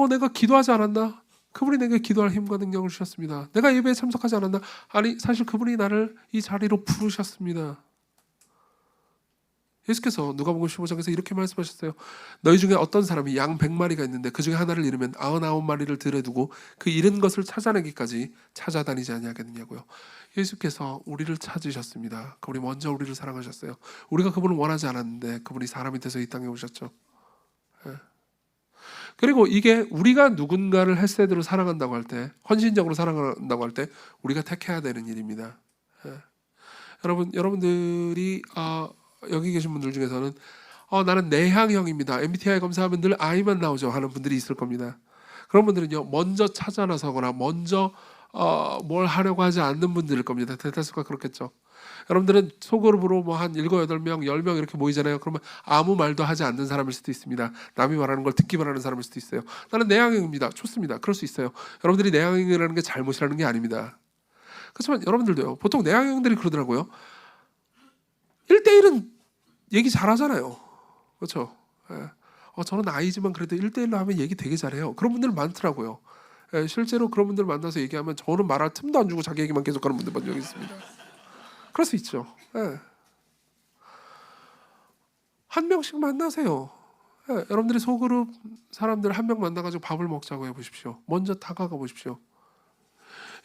내가 기도하지 않았나? 그분이 내게 기도할 힘과 능력을 주셨습니다. 내가 예배에 참석하지 않았나? 아니, 사실 그분이 나를 이 자리로 부르셨습니다. 예수께서 누가복음 15장에서 이렇게 말씀하셨어요. 너희 중에 어떤 사람이 양 100마리가 있는데 그 중에 하나를 잃으면 99마리를 들에 두고 그 잃은 것을 찾아내기까지 찾아다니지 아니하겠느냐고요. 예수께서 우리를 찾으셨습니다. 그분이 먼저 우리를 사랑하셨어요. 우리가 그분을 원하지 않았는데 그분이 사람이 돼서 이 땅에 오셨죠. 그리고 이게 우리가 누군가를 헷세드로 사랑한다고 할 때, 헌신적으로 사랑한다고 할 때 우리가 택해야 되는 일입니다. 여러분들이 여기 계신 분들 중에서는 나는 내향형입니다. MBTI 검사하면 늘 I만 나오죠 하는 분들이 있을 겁니다. 그런 분들은요, 먼저 찾아 나서거나 먼저 뭘 하려고 하지 않는 분들일 겁니다. 대다수가 그렇겠죠. 여러분들은 소그룹으로 뭐 한 7, 8명, 10명 이렇게 모이잖아요. 그러면 아무 말도 하지 않는 사람일 수도 있습니다. 남이 말하는 걸 듣기만 하는 사람일 수도 있어요. 나는 내향형입니다. 좋습니다. 그럴 수 있어요. 여러분들이 내향형이라는 게 잘못이라는 게 아닙니다. 그렇지만 여러분들도요, 보통 내향형들이 그러더라고요. 1대1은 얘기 잘하잖아요. 그렇죠? 저는 I지만 그래도 1대1로 하면 얘기 되게 잘해요. 그런 분들 많더라고요. 실제로 그런 분들 만나서 얘기하면 저는 말할 틈도 안 주고 자기 얘기만 계속 하는 분들 본 적이 있습니다. 그럴 수 있죠. 한 명씩 만나세요. 여러분들이 소그룹 사람들 한 명 만나가지고 밥을 먹자고 해보십시오. 먼저 다가가 보십시오.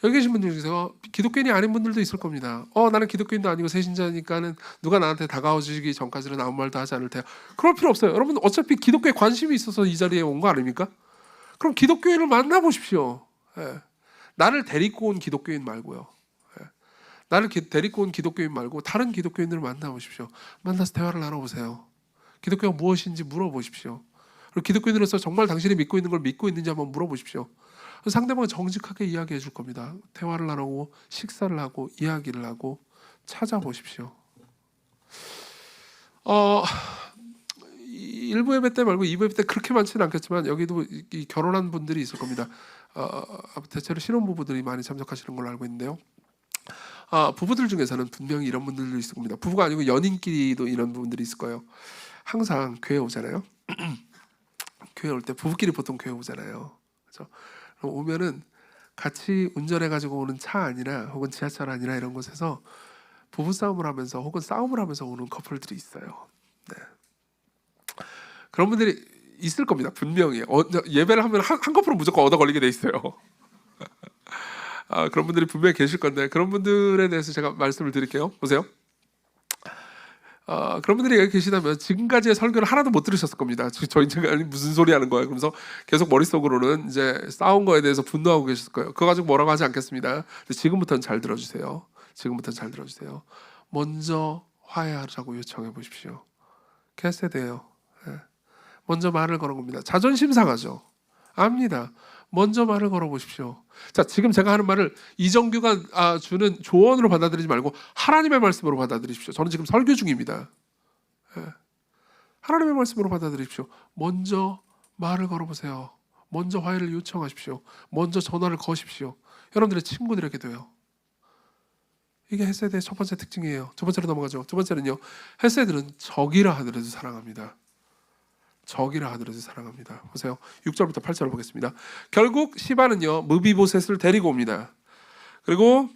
여기 계신 분들 중에서 기독교인이 아닌 분들도 있을 겁니다. 나는 기독교인도 아니고 새신자니까는 누가 나한테 다가와주기 전까지는 아무 말도 하지 않을 테요. 그럴 필요 없어요. 여러분 어차피 기독교에 관심이 있어서 이 자리에 온 거 아닙니까? 그럼 기독교인을 만나보십시오. 나를 데리고 온 기독교인 말고요. 나를 데리고 온 기독교인 말고 다른 기독교인들을 만나보십시오. 만나서 대화를 나눠보세요. 기독교가 무엇인지 물어보십시오. 그리고 기독교인으로서 정말 당신이 믿고 있는 걸 믿고 있는지 한번 물어보십시오. 상대방은 정직하게 이야기해 줄 겁니다. 대화를 나누고 식사를 하고 이야기를 하고 찾아보십시오. 1부 예배 때 말고 2부 예배 때 그렇게 많지는 않겠지만 여기도 결혼한 분들이 있을 겁니다. 대체로 신혼부부들이 많이 참석하시는 걸로 알고 있는데요. 부부들 중에서는 분명히 이런 분들도 있을 겁니다. 부부가 아니고 연인끼리도 이런 분들이 있을 거예요. 항상 교회 오잖아요. 교회 올 때 부부끼리 보통 교회 오잖아요. 그렇죠? 오면은 같이 운전해가지고 오는 차 아니라 혹은 지하철 아니라 이런 곳에서 부부싸움을 하면서 혹은 싸움을 하면서 오는 커플들이 있어요. 네. 그런 분들이 있을 겁니다. 분명히 예배를 하면 한 커플은 무조건 얻어 걸리게 돼 있어요. 그런 분들이 분명히 계실 건데 그런 분들에 대해서 제가 말씀을 드릴게요. 보세요. 그런 분들이 여기 계시다면 지금까지의 설교를 하나도 못 들으셨을 겁니다. 저희 무슨 소리 하는 거예요. 그러면서 계속 머릿속으로는 이제 싸운 거에 대해서 분노하고 계실 거예요. 그거 가지고 뭐라고 하지 않겠습니다. 근데 지금부터는 잘 들어주세요. 먼저 화해하자고 요청해 보십시오. 캐세드예요. 먼저 말을 거는 겁니다. 자존심 상하죠. 압니다. 먼저 말을 걸어보십시오. 자, 지금 제가 하는 말을 이정규가 주는 조언으로 받아들이지 말고 하나님의 말씀으로 받아들이십시오. 저는 지금 설교 중입니다. 하나님의 말씀으로 받아들이십시오. 먼저 말을 걸어보세요. 먼저 화해를 요청하십시오. 먼저 전화를 거십시오. 여러분들의 친구들에게도요. 이게 헷세드의 첫 번째 특징이에요. 두 번째로 넘어가죠. 두 번째는요. 헷세드는 적이라 하더라도 사랑합니다. 적이라 하더라도 사랑합니다. 보세요. 6절부터 8절을 보겠습니다. 결국 시바는요 무비보셋을 데리고 옵니다. 그리고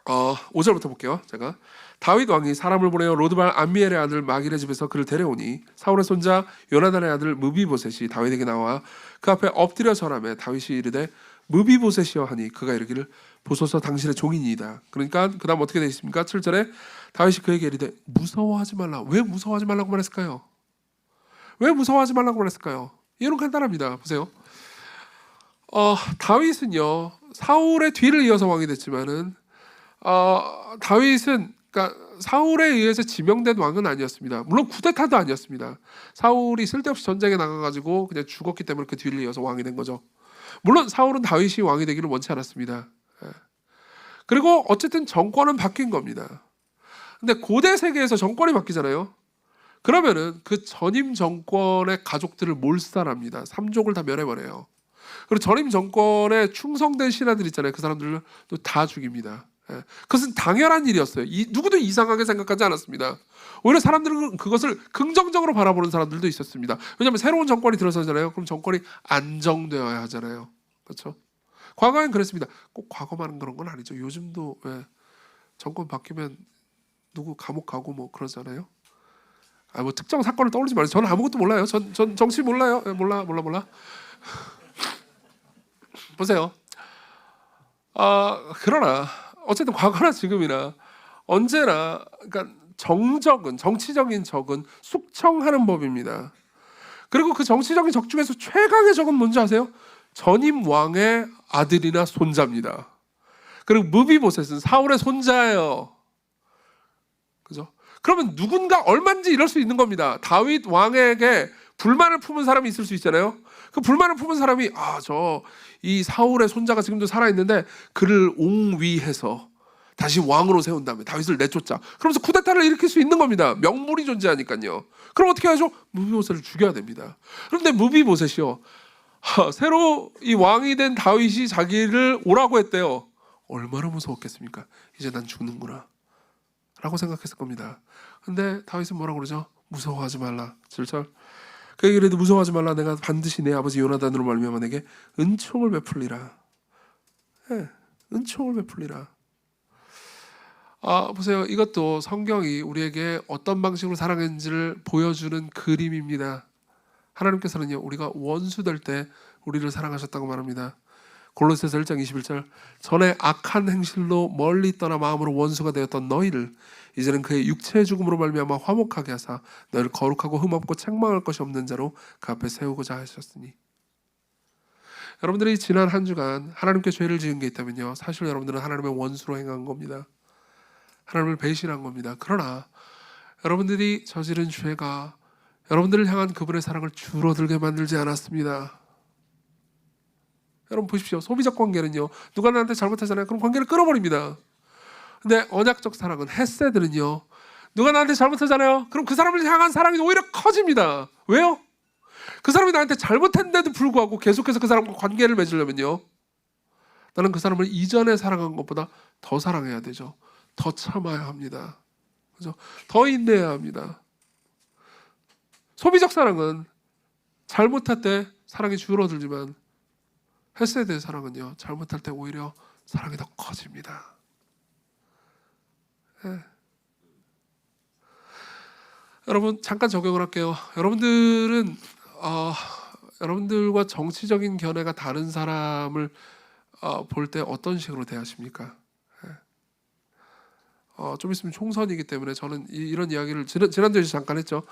5절부터 볼게요. 제가 다윗 왕이 사람을 보내어 로드발 암미엘의 아들 마길의 집에서 그를 데려오니 사울의 손자 요나단의 아들 무비보셋이 다윗에게 나와 그 앞에 엎드려 절하며 다윗이 이르되 무비보셋이여 하니 그가 이르기를 보소서 당신의 종이니이다. 그러니까 그 다음 어떻게 되어 있습니까? 7절에 다윗이 그에게 이르되 무서워하지 말라. 왜 무서워하지 말라고 말했을까요? 왜 무서워하지 말라고 말했을까요? 이유는 간단합니다. 보세요. 다윗은요 사울의 뒤를 이어서 왕이 됐지만은 다윗은 그러니까 사울에 의해서 지명된 왕은 아니었습니다. 물론 쿠데타도 아니었습니다. 사울이 쓸데없이 전쟁에 나가가지고 그냥 죽었기 때문에 그 뒤를 이어서 왕이 된 거죠. 물론 사울은 다윗이 왕이 되기를 원치 않았습니다. 그리고 어쨌든 정권은 바뀐 겁니다. 근데 고대 세계에서 정권이 바뀌잖아요. 그러면은 그 전임 정권의 가족들을 몰살합니다. 3족을 다 멸해버려요. 그리고 전임 정권에 충성된 신하들 있잖아요. 그 사람들을 또 다 죽입니다. 예. 그것은 당연한 일이었어요. 누구도 이상하게 생각하지 않았습니다. 오히려 사람들은 그것을 긍정적으로 바라보는 사람들도 있었습니다. 왜냐하면 새로운 정권이 들어서잖아요. 그럼 정권이 안정되어야 하잖아요. 그렇죠? 과거엔 그랬습니다. 꼭 과거만 그런 건 아니죠. 요즘도 정권 바뀌면 누구 감옥 가고 뭐 그러잖아요. 뭐 특정 사건을 떠올리지 마세요. 저는 아무것도 몰라요. 전 정치 몰라요. 몰라. 보세요. 그러나 어쨌든 과거나 지금이나 언제나 그러니까 정치적인 적은 숙청하는 법입니다. 그리고 그 정치적인 적 중에서 최강의 적은 뭔지 아세요? 전임 왕의 아들이나 손자입니다. 그리고 무비보셋은 사울의 손자예요. 그죠? 그러면 누군가 얼마든지 이럴 수 있는 겁니다. 다윗 왕에게 불만을 품은 사람이 있을 수 있잖아요. 그 불만을 품은 사람이 이 사울의 손자가 지금도 살아있는데 그를 옹위해서 다시 왕으로 세운 다음에 다윗을 내쫓자. 그러면서 쿠데타를 일으킬 수 있는 겁니다. 명물이 존재하니까요. 그럼 어떻게 하죠? 무비보셋을 죽여야 됩니다. 그런데 무비보셋이요. 새로 이 왕이 된 다윗이 자기를 오라고 했대요. 얼마나 무서웠겠습니까? 이제 난 죽는구나 라고 생각했을 겁니다. 근데 다윗은 뭐라고 그러죠? 무서워하지 말라. 7절. 그에게 그래도 무서워하지 말라. 내가 반드시 내 아버지 요나단으로 말미암아 내게 은총을 베풀리라. 은총을 베풀리라. 보세요. 이것도 성경이 우리에게 어떤 방식으로 사랑했는지를 보여주는 그림입니다. 하나님께서는요, 우리가 원수 될 때 우리를 사랑하셨다고 말합니다. 골로새서 1장 21절. 전에 악한 행실로 멀리 떠나 마음으로 원수가 되었던 너희를 이제는 그의 육체의 죽음으로 말미암아 화목하게 하사 너희를 거룩하고 흠없고 책망할 것이 없는 자로 그 앞에 세우고자 하셨으니. 여러분들이 지난 한 주간 하나님께 죄를 지은 게 있다면요, 사실 여러분들은 하나님의 원수로 행한 겁니다. 하나님을 배신한 겁니다. 그러나 여러분들이 저지른 죄가 여러분들을 향한 그분의 사랑을 줄어들게 만들지 않았습니다. 여러분 보십시오. 소비적 관계는요, 누가 나한테 잘못하잖아요. 그럼 관계를 끊어버립니다. 근데 언약적 사랑은, 헤세드는요, 누가 나한테 잘못하잖아요. 그럼 그 사람을 향한 사랑이 오히려 커집니다. 왜요? 그 사람이 나한테 잘못했는데도 불구하고 계속해서 그 사람과 관계를 맺으려면요, 나는 그 사람을 이전에 사랑한 것보다 더 사랑해야 되죠. 더 참아야 합니다. 그죠? 더 인내해야 합니다. 소비적 사랑은 잘못할 때 사랑이 줄어들지만 헤세드의 사랑은요, 잘못할 때 오히려 사랑이 더 커집니다. 여러분 잠깐 적용을 할게요. 여러분들은 여러분들과 정치적인 견해가 다른 사람을 볼 때 어떤 식으로 대하십니까? 좀 있으면 총선이기 때문에 저는 이런 이야기를 지난주에 잠깐 했죠.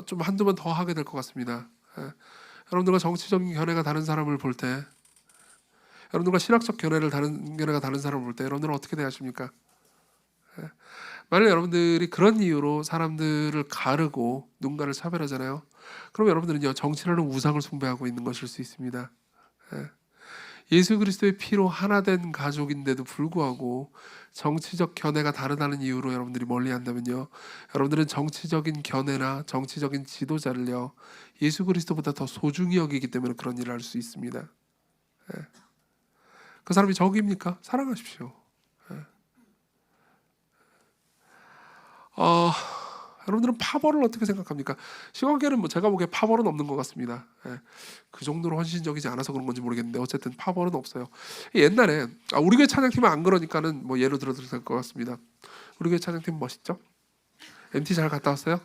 좀 한두 번 더 하게 될 것 같습니다. 여러분들과 정치적인 견해가 다른 사람을 볼 때, 여러분들과 신학적 견해가 다른 사람을 볼 때 여러분들은 어떻게 대하십니까? 만약 여러분들이 그런 이유로 사람들을 가르고 누군가를 차별하잖아요. 그럼 여러분들은요, 정치라는 우상을 숭배하고 있는 것일 수 있습니다. 예수 그리스도의 피로 하나 된 가족인데도 불구하고 정치적 견해가 다르다는 이유로 여러분들이 멀리한다면요, 여러분들은 정치적인 견해나 정치적인 지도자를요, 예수 그리스도보다 더 소중히 여기기 때문에 그런 일을 할 수 있습니다. 그 사람이 적입니까? 사랑하십시오. 여러분들은 파벌을 어떻게 생각합니까? 시간계는 제가 보기에 파벌은 없는 것 같습니다. 그 정도로 헌신적이지 않아서 그런 건지 모르겠는데 어쨌든 파벌은 없어요. 옛날에 우리 교회 찬양팀은 안 그러니까는 뭐 예로 들어도 될 것 같습니다. 우리 교회 찬양팀 멋있죠? MT 잘 갔다 왔어요?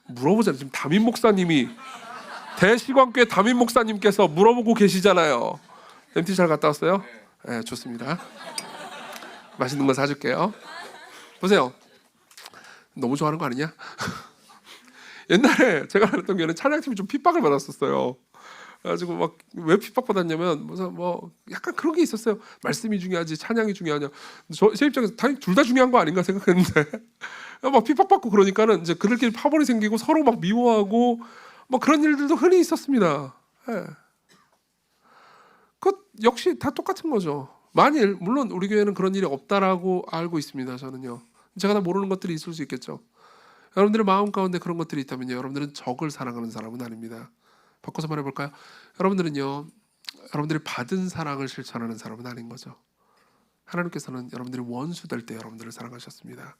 물어보잖아요. 지금 담임 목사님이, 대시광교회 담임 목사님께서 물어보고 계시잖아요. MT 잘 갔다 왔어요? 네, 좋습니다. 맛있는 거 사줄게요. 보세요. 너무 좋아하는 거 아니냐? 옛날에 제가 다녔던 교회는 찬양팀이 좀 핍박을 받았었어요. 그래가지고 막 왜 핍박받았냐면 뭐 약간 그런 게 있었어요. 말씀이 중요하지 찬양이 중요하냐. 제 입장에서 당연히 둘 다 중요한 거 아닌가 생각했는데 막 핍박받고 그러니까는 이제 그들끼리 파벌이 생기고 서로 막 미워하고 뭐 그런 일들도 흔히 있었습니다. 그 역시 다 똑같은 거죠. 만일 물론 우리 교회는 그런 일이 없다라고 알고 있습니다. 저는요. 제가 다 모르는 것들이 있을 수 있겠죠. 여러분들의 마음 가운데 그런 것들이 있다면요, 여러분들은 적을 사랑하는 사람은 아닙니다. 바꿔서 말해볼까요? 여러분들은요, 여러분들이 받은 사랑을 실천하는 사람은 아닌 거죠. 하나님께서는 여러분들이 원수 될 때 여러분들을 사랑하셨습니다.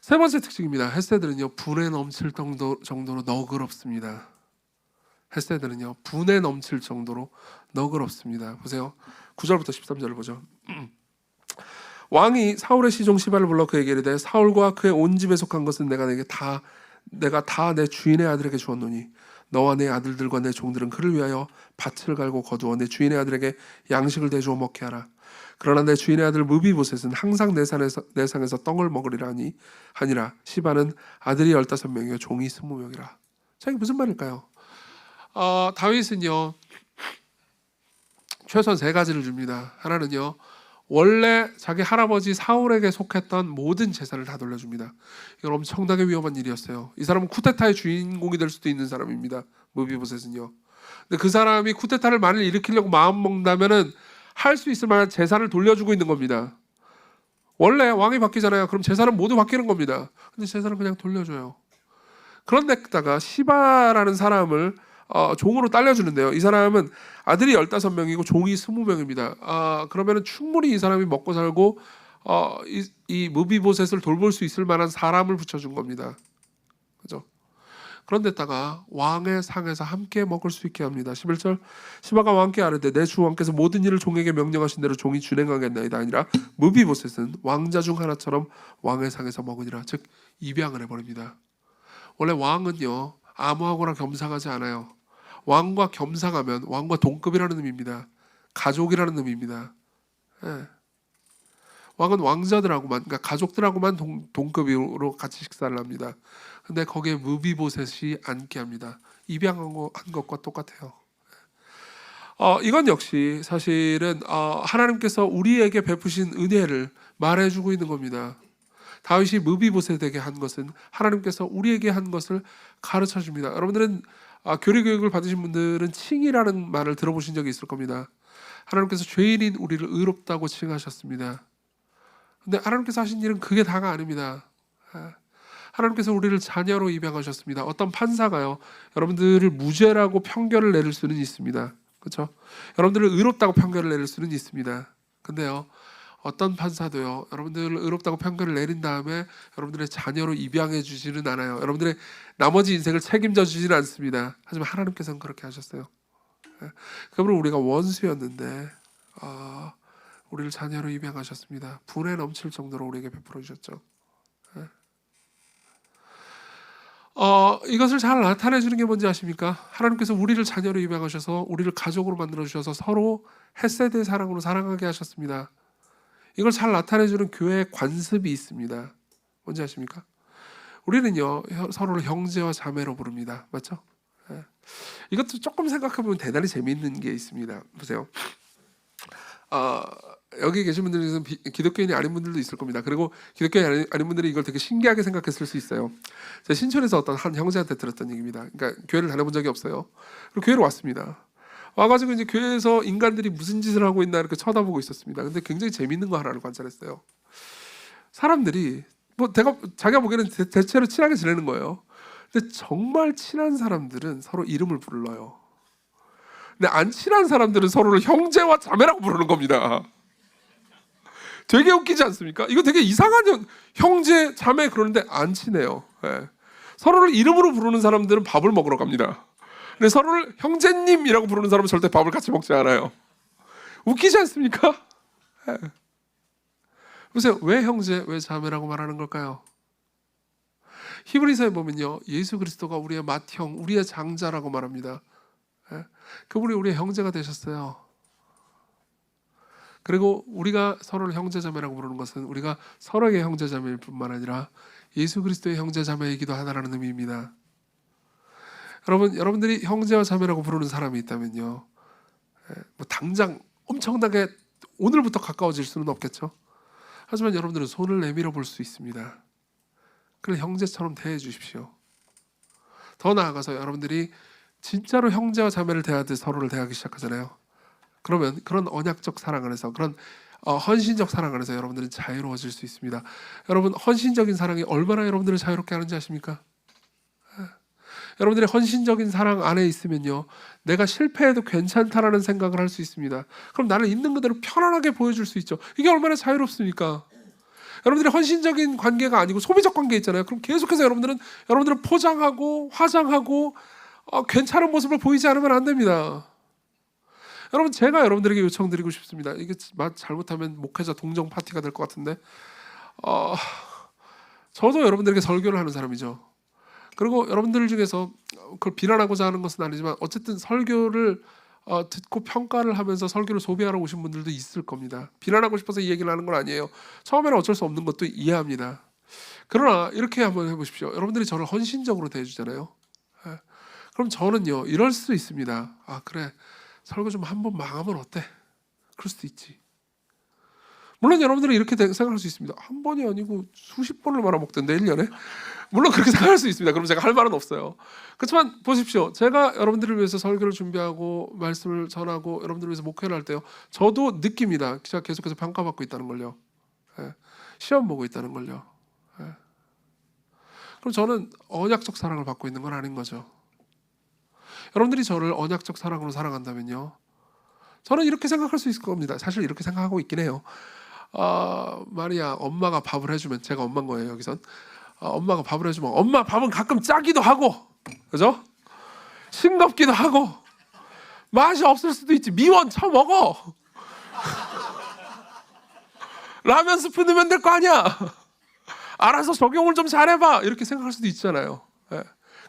세 번째 특징입니다. 헷세들은요, 분에 넘칠 정도로 너그럽습니다. 헷세들은요, 분에 넘칠 정도로 너그럽습니다. 보세요. 9절부터 13절을 보죠. 왕이 사울의 시종 시바를 불러 그에게 이르되 사울과 그의 온 집에 속한 것은 내가 다 내 주인의 아들에게 주었노니 너와 내 아들들과 내 종들은 그를 위하여 밭을 갈고 거두어 내 주인의 아들에게 양식을 대주어 먹게 하라. 그러나 내 주인의 아들 무비보셋은 항상 내 상에서 떡을 먹으리라 하니라. 시바는 아들이 15명이요 종이 20명이라. 자, 이게 무슨 말일까요? 다윗은요, 최소한 세 가지를 줍니다. 하나는요, 원래 자기 할아버지 사울에게 속했던 모든 재산을 다 돌려줍니다. 이건 엄청나게 위험한 일이었어요. 이 사람은 쿠데타의 주인공이 될 수도 있는 사람입니다. 무비보셋은요. 근데 그 사람이 쿠데타를 만일 일으키려고 마음 먹는다면은 할 수 있을 만한 재산을 돌려주고 있는 겁니다. 원래 왕이 바뀌잖아요. 그럼 재산은 모두 바뀌는 겁니다. 근데 재산을 그냥 돌려줘요. 그런데다가 시바라는 사람을 종으로 딸려주는데요. 이 사람은 아들이 15명이고 종이 20명입니다. 그러면 충분히 이 사람이 먹고 살고 이 무비보셋을 돌볼 수 있을 만한 사람을 붙여준 겁니다. 그죠? 그런데다가 왕의 상에서 함께 먹을 수 있게 합니다. 11절 시바가 왕께 아뢰되 내 주 왕께서 모든 일을 종에게 명령하신 대로 종이 준행하겠나이다 아니라 무비보셋은 왕자 중 하나처럼 왕의 상에서 먹으니라. 즉 입양을 해버립니다. 원래 왕은요 아무하고나 겸상하지 않아요. 왕과 겸상하면 왕과 동급이라는 의미입니다. 가족이라는 의미입니다. 예. 왕은 왕자들하고만, 그러니까 가족들하고만 동급으로 같이 식사를 합니다. 근데 거기에 무비보셋이 앉게 합니다. 입양한 것과 똑같아요. 이건 역시 사실은 하나님께서 우리에게 베푸신 은혜를 말해주고 있는 겁니다. 다윗이 무비보셋에게 한 것은 하나님께서 우리에게 한 것을 가르쳐 줍니다. 여러분들은 교리 교육을 받으신 분들은 칭이라는 말을 들어보신 적이 있을 겁니다. 하나님께서 죄인인 우리를 의롭다고 칭하셨습니다. 근데 하나님께서 하신 일은 그게 다가 아닙니다. 하나님께서 우리를 자녀로 입양하셨습니다. 어떤 판사가요, 여러분들을 무죄라고 판결을 내릴 수는 있습니다. 그렇죠? 여러분들을 의롭다고 판결을 내릴 수는 있습니다. 근데요, 어떤 판사도요, 여러분들을 의롭다고 판결을 내린 다음에 여러분들의 자녀로 입양해 주지는 않아요. 여러분들의 나머지 인생을 책임져 주지는 않습니다. 하지만 하나님께서는 그렇게 하셨어요. 그러므로 우리가 원수였는데 우리를 자녀로 입양하셨습니다. 분에 넘칠 정도로 우리에게 베풀어 주셨죠. 이것을 잘 나타내 주는 게 뭔지 아십니까? 하나님께서 우리를 자녀로 입양하셔서 우리를 가족으로 만들어 주셔서 서로 헷세대 사랑으로 사랑하게 하셨습니다. 이걸 잘 나타내 주는 교회의 관습이 있습니다. 뭔지 아십니까? 우리는요 서로를 형제와 자매로 부릅니다. 맞죠? 이것도 조금 생각해보면 대단히 재미있는 게 있습니다. 보세요. 여기 계신 분들 중에서 기독교인이 아닌 분들도 있을 겁니다. 그리고 기독교인이 아닌 분들이 이걸 되게 신기하게 생각했을 수 있어요. 제가 신촌에서 어떤 한 형제한테 들었던 얘기입니다. 그러니까 교회를 다녀본 적이 없어요. 그리고 교회로 왔습니다. 와가지고 이제 교회에서 인간들이 무슨 짓을 하고 있나 이렇게 쳐다보고 있었습니다. 근데 굉장히 재밌는 거 하나를 관찰했어요. 사람들이 자기가 보기에는 대체로 친하게 지내는 거예요. 근데 정말 친한 사람들은 서로 이름을 불러요. 근데 안 친한 사람들은 서로를 형제와 자매라고 부르는 겁니다. 되게 웃기지 않습니까? 이거 되게 이상한 형제, 자매 그러는데 안 친해요. 네. 서로를 이름으로 부르는 사람들은 밥을 먹으러 갑니다. 근데 서로를 형제님이라고 부르는 사람은 절대 밥을 같이 먹지 않아요. 웃기지 않습니까? 네. 보세요. 왜 형제, 왜 자매라고 말하는 걸까요? 히브리서에 보면요, 예수 그리스도가 우리의 맏형, 우리의 장자라고 말합니다. 네. 그분이 우리의 형제가 되셨어요. 그리고 우리가 서로를 형제자매라고 부르는 것은 우리가 서로의 형제자매일 뿐만 아니라 예수 그리스도의 형제자매이기도 하다라는 의미입니다. 여러분들이 형제와 자매라고 부르는 사람이 있다면요, 뭐 당장 엄청나게 오늘부터 가까워질 수는 없겠죠. 하지만 여러분들은 손을 내밀어 볼 수 있습니다. 그를 형제처럼 대해 주십시오. 더 나아가서 여러분들이 진짜로 형제와 자매를 대하듯 서로를 대하기 시작하잖아요. 그러면 그런 언약적 사랑 안에서, 그런 헌신적 사랑 안에서 여러분들은 자유로워질 수 있습니다. 여러분, 헌신적인 사랑이 얼마나 여러분들을 자유롭게 하는지 아십니까? 여러분들의 헌신적인 사랑 안에 있으면요, 내가 실패해도 괜찮다라는 생각을 할 수 있습니다. 그럼 나는 있는 그대로 편안하게 보여줄 수 있죠. 이게 얼마나 자유롭습니까? 여러분들이 헌신적인 관계가 아니고 소비적 관계 있잖아요. 그럼 계속해서 여러분들은 포장하고 화장하고 괜찮은 모습을 보이지 않으면 안 됩니다. 여러분, 제가 여러분들에게 요청드리고 싶습니다. 이게 잘못하면 목회자 동정 파티가 될 것 같은데, 저도 여러분들에게 설교를 하는 사람이죠. 그리고 여러분들 중에서 그걸 비난하고자 하는 것은 아니지만 어쨌든 설교를 듣고 평가를 하면서 설교를 소비하러 오신 분들도 있을 겁니다. 비난하고 싶어서 이 얘기를 하는 건 아니에요. 처음에는 어쩔 수 없는 것도 이해합니다. 그러나 이렇게 한번 해보십시오. 여러분들이 저를 헌신적으로 대해주잖아요. 그럼 저는요, 이럴 수 있습니다. 그래, 설교 좀 한 번 망하면 어때? 그럴 수도 있지. 물론 여러분들은 이렇게 생각할 수 있습니다. 한 번이 아니고 수십 번을 말아먹던데 1년에. 물론 그렇게 생각할 수 있습니다. 그럼 제가 할 말은 없어요. 그렇지만 보십시오. 제가 여러분들을 위해서 설교를 준비하고 말씀을 전하고 여러분들을 위해서 목회를 할 때요, 저도 느낍니다. 제가 계속해서 평가받고 있다는 걸요. 시험 보고 있다는 걸요. 그럼 저는 언약적 사랑을 받고 있는 건 아닌 거죠. 여러분들이 저를 언약적 사랑으로 사랑한다면요, 저는 이렇게 생각할 수 있을 겁니다. 사실 이렇게 생각하고 있긴 해요. 마리아 엄마가 밥을 해주면, 제가 엄마인 거예요 여기선. 엄마가 밥을 해주면 엄마 밥은 가끔 짜기도 하고, 그죠? 싱겁기도 하고 맛이 없을 수도 있지. 미원 쳐먹어. 라면 스프 넣으면 될 거 아니야. 알아서 적용을 좀 잘해봐. 이렇게 생각할 수도 있잖아요.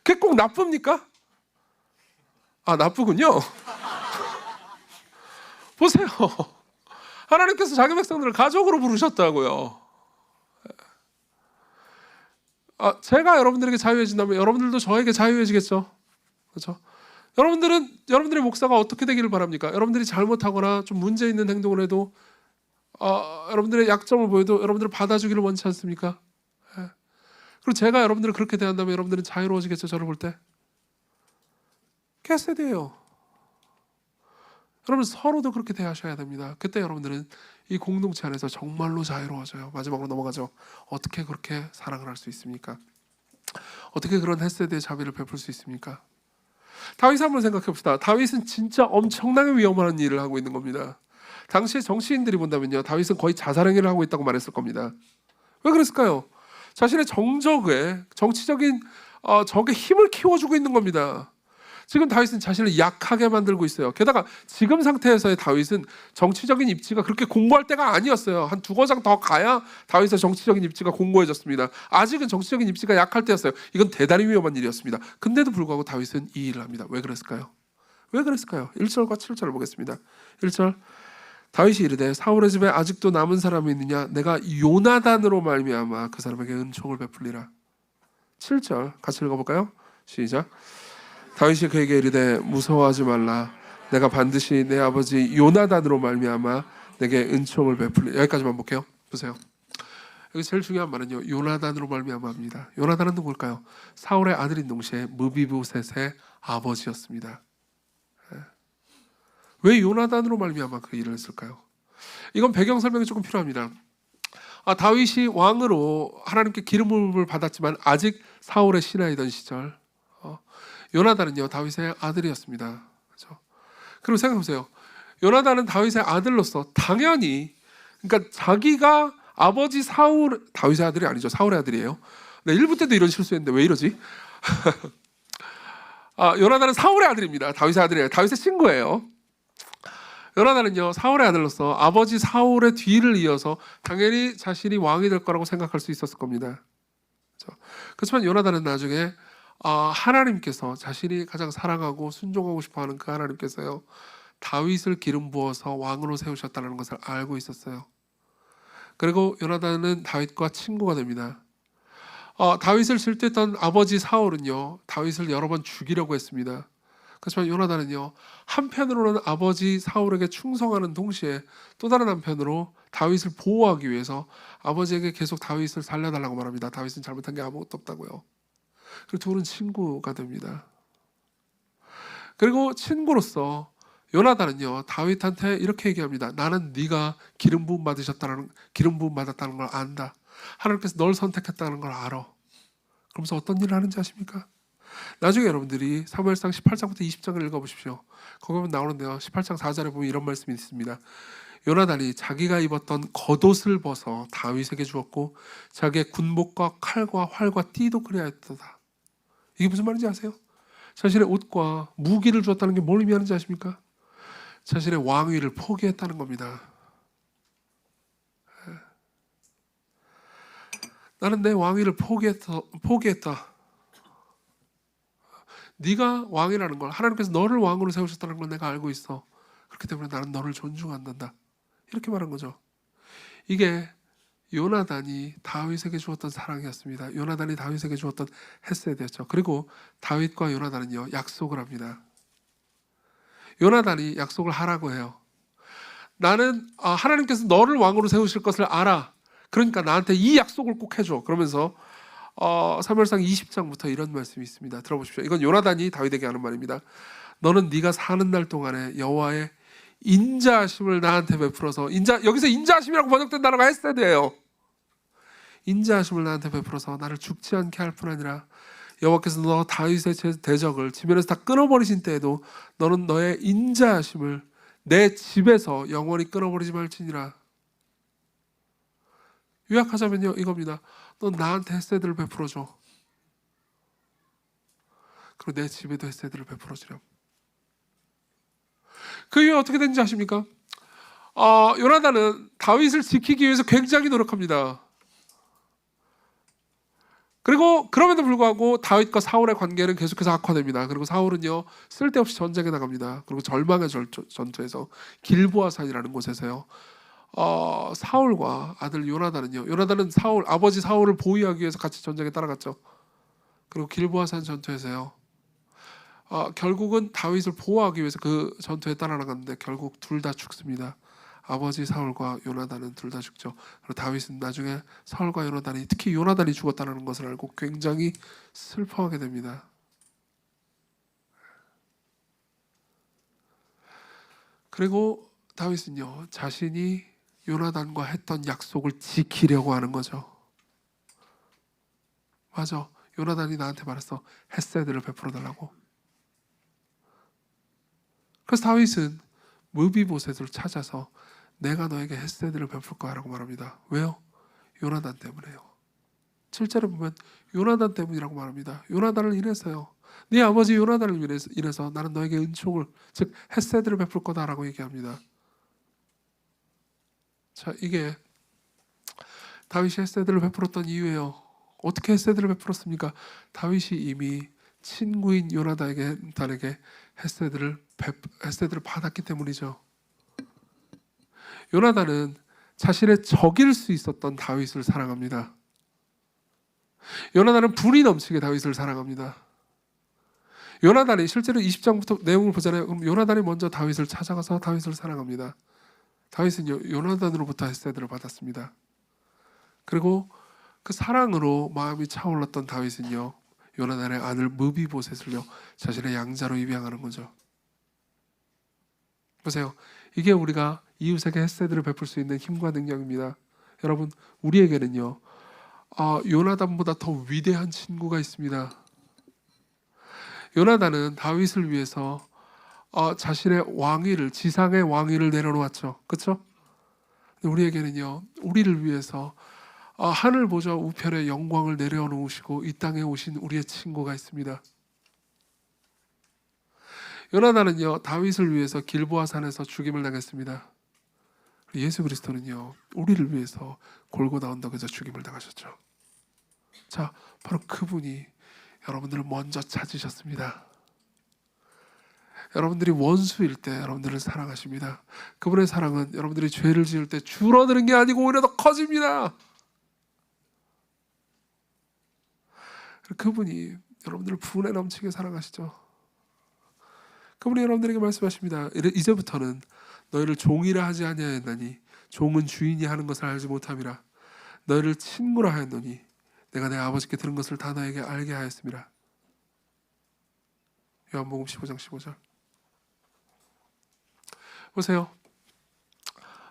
그게 꼭 나쁩니까? 나쁘군요. 보세요. 하나님께서 자기 백성들을 가족으로 부르셨다고요. 제가 여러분들에게 자유해진다면 여러분들도 저에게 자유해지겠죠. 그렇죠? 여러분들의 목사가 어떻게 되기를 바랍니까? 여러분들이 잘못하거나 좀 문제 있는 행동을 해도 여러분들의 약점을 보여도 여러분들을 받아주기를 원치 않습니까? 그리고 제가 여러분들을 그렇게 대한다면 여러분들은 자유로워지겠죠. 저를 볼 때. 캐세드예요. 여러분, 서로도 그렇게 대하셔야 됩니다. 그때 여러분들은 이 공동체 안에서 정말로 자유로워져요. 마지막으로 넘어가죠. 어떻게 그렇게 사랑을 할 수 있습니까? 어떻게 그런 헤세드의 자비를 베풀 수 있습니까? 다윗 한번 생각해 봅시다. 다윗은 진짜 엄청나게 위험한 일을 하고 있는 겁니다. 당시에 정치인들이 본다면요, 다윗은 거의 자살행위를 하고 있다고 말했을 겁니다. 왜 그랬을까요? 자신의 정치적인 적의 힘을 키워주고 있는 겁니다. 지금 다윗은 자신을 약하게 만들고 있어요. 게다가 지금 상태에서의 다윗은 정치적인 입지가 그렇게 공고할 때가 아니었어요. 한 2거장 더 가야 다윗의 정치적인 입지가 공고해졌습니다. 아직은 정치적인 입지가 약할 때였어요. 이건 대단히 위험한 일이었습니다. 근데도 불구하고 다윗은 이 일을 합니다. 왜 그랬을까요? 1절과 7절을 보겠습니다. 1절, 다윗이 이르되 사울의 집에 아직도 남은 사람이 있느냐? 내가 요나단으로 말미암아 그 사람에게 은총을 베풀리라. 7절 같이 읽어볼까요? 시작. 다윗이 그에게 이르되 무서워하지 말라. 내가 반드시 내 아버지 요나단으로 말미암아 내게 은총을 베풀리. 여기까지만 볼게요. 보세요. 여기 제일 중요한 말은요, 요나단으로 말미암아입니다. 요나단은 누굴까요? 사울의 아들인 동시에 무비보셋의 아버지였습니다. 왜 요나단으로 말미암아 그 일을 했을까요? 이건 배경 설명이 조금 필요합니다. 다윗이 왕으로 하나님께 기름 부음을 받았지만 아직 사울의 신하이던 시절, 요나단은요, 다윗의 아들이었습니다. 그렇죠? 그리고 생각해보세요. 요나단은 다윗의 아들로서 당연히, 그러니까 자기가 아버지 다윗의 아들이 아니죠. 사울의 아들이에요. 네, 1부 때도 이런 실수했는데 왜 이러지? 요나단은 사울의 아들입니다. 다윗의 아들이에요. 다윗의 친구예요. 요나단은요, 사울의 아들로서 아버지 사울의 뒤를 이어서 당연히 자신이 왕이 될 거라고 생각할 수 있었을 겁니다. 그렇죠? 그렇지만 요나단은 나중에 하나님께서, 자신이 가장 사랑하고 순종하고 싶어하는 그 하나님께서요, 다윗을 기름 부어서 왕으로 세우셨다는 것을 알고 있었어요. 그리고 요나단은 다윗과 친구가 됩니다. 다윗을 질투했던 아버지 사울은요, 다윗을 여러 번 죽이려고 했습니다. 그렇지만 요나단은요, 한편으로는 아버지 사울에게 충성하는 동시에 또 다른 한편으로 다윗을 보호하기 위해서 아버지에게 계속 다윗을 살려달라고 말합니다. 다윗은 잘못한 게 아무것도 없다고요. 그리고 둘은 친구가 됩니다. 그리고 친구로서 요나단은요, 다윗한테 이렇게 얘기합니다. 나는 네가 기름 부음 받았다는 걸 안다. 하나님께서 널 선택했다는 걸 알아. 그러면서 어떤 일을 하는지 아십니까? 나중에 여러분들이 사무엘상 18장부터 20장을 읽어보십시오. 거기 보면 나오는데요. 18장 4절에 보면 이런 말씀이 있습니다. 요나단이 자기가 입었던 겉옷을 벗어 다윗에게 주었고 자기의 군복과 칼과 활과 띠도 그리하였도다. 이게 무슨 말인지 아세요? 자신의 옷과 무기를 주었다는 게 뭘 의미하는지 아십니까? 자신의 왕위를 포기했다는 겁니다. 나는 내 왕위를 포기했다. 네가 왕이라는 걸, 하나님께서 너를 왕으로 세우셨다는 걸 내가 알고 있어. 그렇기 때문에 나는 너를 존중한다. 이렇게 말한 거죠. 이게 요나단이 다윗에게 주었던 사랑이었습니다. 요나단이 다윗에게 주었던 헤세드였죠. 그리고 다윗과 요나단은요, 약속을 합니다. 요나단이 약속을 하라고 해요. 나는 하나님께서 너를 왕으로 세우실 것을 알아. 그러니까 나한테 이 약속을 꼭 해줘. 그러면서 사무엘상 20장부터 이런 말씀이 있습니다. 들어보십시오. 이건 요나단이 다윗에게 하는 말입니다. 너는 네가 사는 날 동안에 여호와의 인자하심을 나한테 베풀어서, 여기서 인자하심이라고 번역된 단어가 헤세드예요. 인자하심을 나한테 베풀어서 나를 죽지 않게 할 뿐 아니라 여호와께서 너 다윗의 대적을 지면에서 다 끊어버리신 때에도 너는 너의 인자하심을 내 집에서 영원히 끊어버리지 말지니라. 요약하자면요, 이겁니다. 너 나한테 헤세드를 베풀어줘. 그리고 내 집에도 헤세드를 베풀어주렴. 그 이후에 어떻게 된지 아십니까? 요나단은 다윗을 지키기 위해서 굉장히 노력합니다. 그리고 그럼에도 불구하고 다윗과 사울의 관계는 계속해서 악화됩니다. 그리고 사울은요, 쓸데없이 전쟁에 나갑니다. 그리고 절망의 전투에서 길보아산이라는 곳에서요, 사울과 아들 요나단은 아버지 사울을 보위하기 위해서 같이 전쟁에 따라갔죠. 그리고 길보아산 전투에서요, 결국은 다윗을 보호하기 위해서 그 전투에 따라나갔는데 결국 둘 다 죽습니다. 아버지 사울과 요나단은 둘 다 죽죠. 그리고 다윗은 나중에 사울과 요나단이, 특히 요나단이 죽었다는 것을 알고 굉장히 슬퍼하게 됩니다. 그리고 다윗은요, 자신이 요나단과 했던 약속을 지키려고 하는 거죠. 맞아, 요나단이 나한테 말했어. 헤세드를 베풀어 달라고. 그래서 다윗은 무비보셋을 찾아서 내가 너에게 헤세드를 베풀 거야 라고 말합니다. 왜요? 요나단 때문에요. 7절에 보면 요나단 때문이라고 말합니다. 요나단을 인해서요. 네 아버지 요나단을 인해서 나는 너에게 은총을, 즉 헤세드를 베풀 거다라고 얘기합니다. 자, 이게 다윗이 헤세드를 베풀었던 이유예요. 어떻게 헤세드를 베풀었습니까? 다윗이 이미 친구인 요나단에게 헤세드를 받았기 때문이죠. 요나단은 자신의 적일 수 있었던 다윗을 사랑합니다. 요나단은 불이 넘치게 다윗을 사랑합니다. 요나단이 실제로 20장부터 내용을 보잖아요. 그럼 요나단이 먼저 다윗을 찾아가서 다윗을 사랑합니다. 다윗은 요나단으로부터 헤세드를 받았습니다. 그리고 그 사랑으로 마음이 차올랐던 다윗은요, 요나단의 아들 무비보셋을요, 자신의 양자로 입양하는 거죠. 보세요. 이게 우리가 이웃에게 헤세드를 베풀 수 있는 힘과 능력입니다. 여러분, 우리에게는요, 요나단보다 더 위대한 친구가 있습니다. 요나단은 다윗을 위해서 자신의 왕위를, 지상의 왕위를 내려놓았죠. 그렇죠? 우리에게는요, 우리를 위해서 하늘 보좌 우편의 영광을 내려놓으시고 이 땅에 오신 우리의 친구가 있습니다. 요나단은요, 다윗을 위해서 길보아산에서 죽임을 당했습니다. 예수 그리스도는요, 우리를 위해서 골고다 언덕에서 죽임을 당하셨죠. 자, 바로 그분이 여러분들을 먼저 찾으셨습니다. 여러분들이 원수일 때 여러분들을 사랑하십니다. 그분의 사랑은 여러분들이 죄를 지을 때 줄어드는 게 아니고 오히려 더 커집니다. 그분이 여러분들을 분에 넘치게 사랑하시죠. 그분이 여러분들에게 말씀하십니다. 이제부터는 너희를 종이라 하지 아니하였나니 종은 주인이 하는 것을 알지 못함이라. 너희를 친구라 하였노니 내가 내 아버지께 들은 것을 다 너에게 알게 하였습니다. 요한복음 15장 15절. 보세요.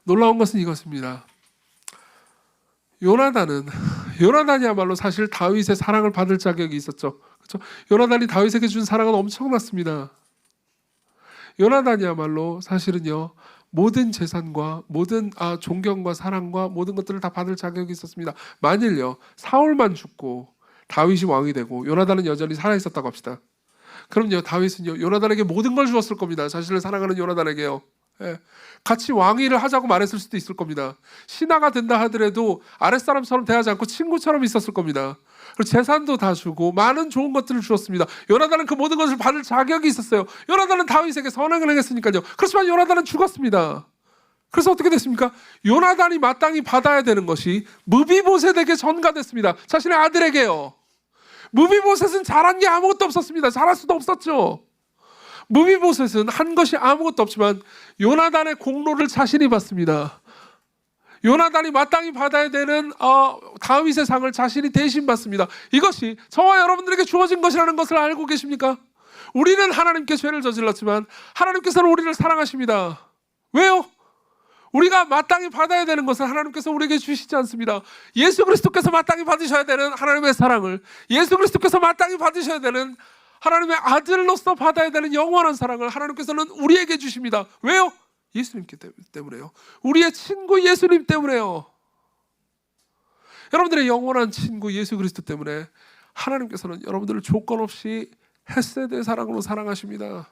놀라운 것은 이것입니다. 요나단이야말로 사실 다윗의 사랑을 받을 자격이 있었죠. 그렇죠? 요나단이 다윗에게 준 사랑은 엄청났습니다. 요나단이야말로 사실은요 모든 재산과 모든 존경과 사랑과 모든 것들을 다 받을 자격이 있었습니다. 만일요 사울만 죽고 다윗이 왕이 되고 요나단은 여전히 살아 있었다고 합시다. 그럼요 다윗은요 요나단에게 모든 걸 주었을 겁니다. 자신을 사랑하는 요나단에게요. 예. 같이 왕위를 하자고 말했을 수도 있을 겁니다. 신하가 된다 하더라도 아랫사람처럼 대하지 않고 친구처럼 있었을 겁니다. 그리고 재산도 다 주고 많은 좋은 것들을 주었습니다. 요나단은 그 모든 것을 받을 자격이 있었어요. 요나단은 다윗에게 선행을 행했으니까요. 그렇지만 요나단은 죽었습니다. 그래서 어떻게 됐습니까? 요나단이 마땅히 받아야 되는 것이 무비보셋에게 전가됐습니다. 자신의 아들에게요. 무비보셋은 잘한 게 아무것도 없었습니다. 잘할 수도 없었죠. 무비보셋은 한 것이 아무것도 없지만 요나단의 공로를 자신이 받습니다. 요나단이 마땅히 받아야 되는 다윗의 상을 자신이 대신 받습니다. 이것이 저와 여러분들에게 주어진 것이라는 것을 알고 계십니까? 우리는 하나님께 죄를 저질렀지만 하나님께서는 우리를 사랑하십니다. 왜요? 우리가 마땅히 받아야 되는 것을 하나님께서 우리에게 주시지 않습니다. 예수 그리스도께서 마땅히 받으셔야 되는 하나님의 사랑을, 예수 그리스도께서 마땅히 받으셔야 되는 하나님의 아들로서 받아야 되는 영원한 사랑을 하나님께서는 우리에게 주십니다. 왜요? 예수님 때문에요. 우리의 친구 예수님 때문에요. 여러분들의 영원한 친구 예수 그리스도 때문에 하나님께서는 여러분들을 조건 없이 헤세드의 사랑으로 사랑하십니다.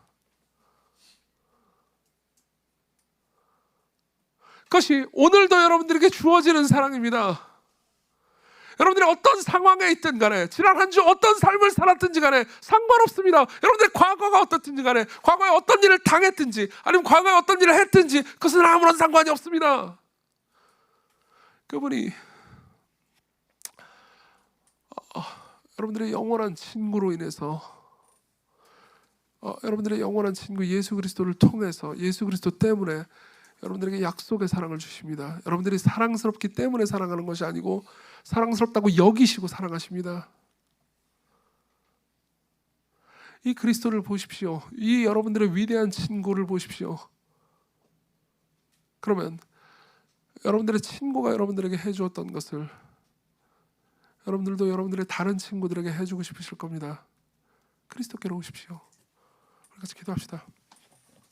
그것이 오늘도 여러분들에게 주어지는 사랑입니다. 여러분들이 어떤 상황에 있든 간에 지난 한 주 어떤 삶을 살았든지 간에 상관없습니다. 여러분들의 과거가 어떻든지 간에 과거에 어떤 일을 당했든지 아니면 과거에 어떤 일을 했든지 그것은 아무런 상관이 없습니다. 그분이 여러분들의 영원한 친구로 인해서 여러분들의 영원한 친구 예수 그리스도를 통해서 예수 그리스도 때문에 여러분들에게 약속의 사랑을 주십니다. 여러분들이 사랑스럽기 때문에 사랑하는 것이 아니고 사랑스럽다고 여기시고 사랑하십니다. 이 그리스도를 보십시오. 이 여러분들의 위대한 친구를 보십시오. 그러면 여러분들의 친구가 여러분들에게 해주었던 것을 여러분들도 여러분들의 다른 친구들에게 해주고 싶으실 겁니다. 그리스도께로 오십시오. 우리 같이 기도합시다.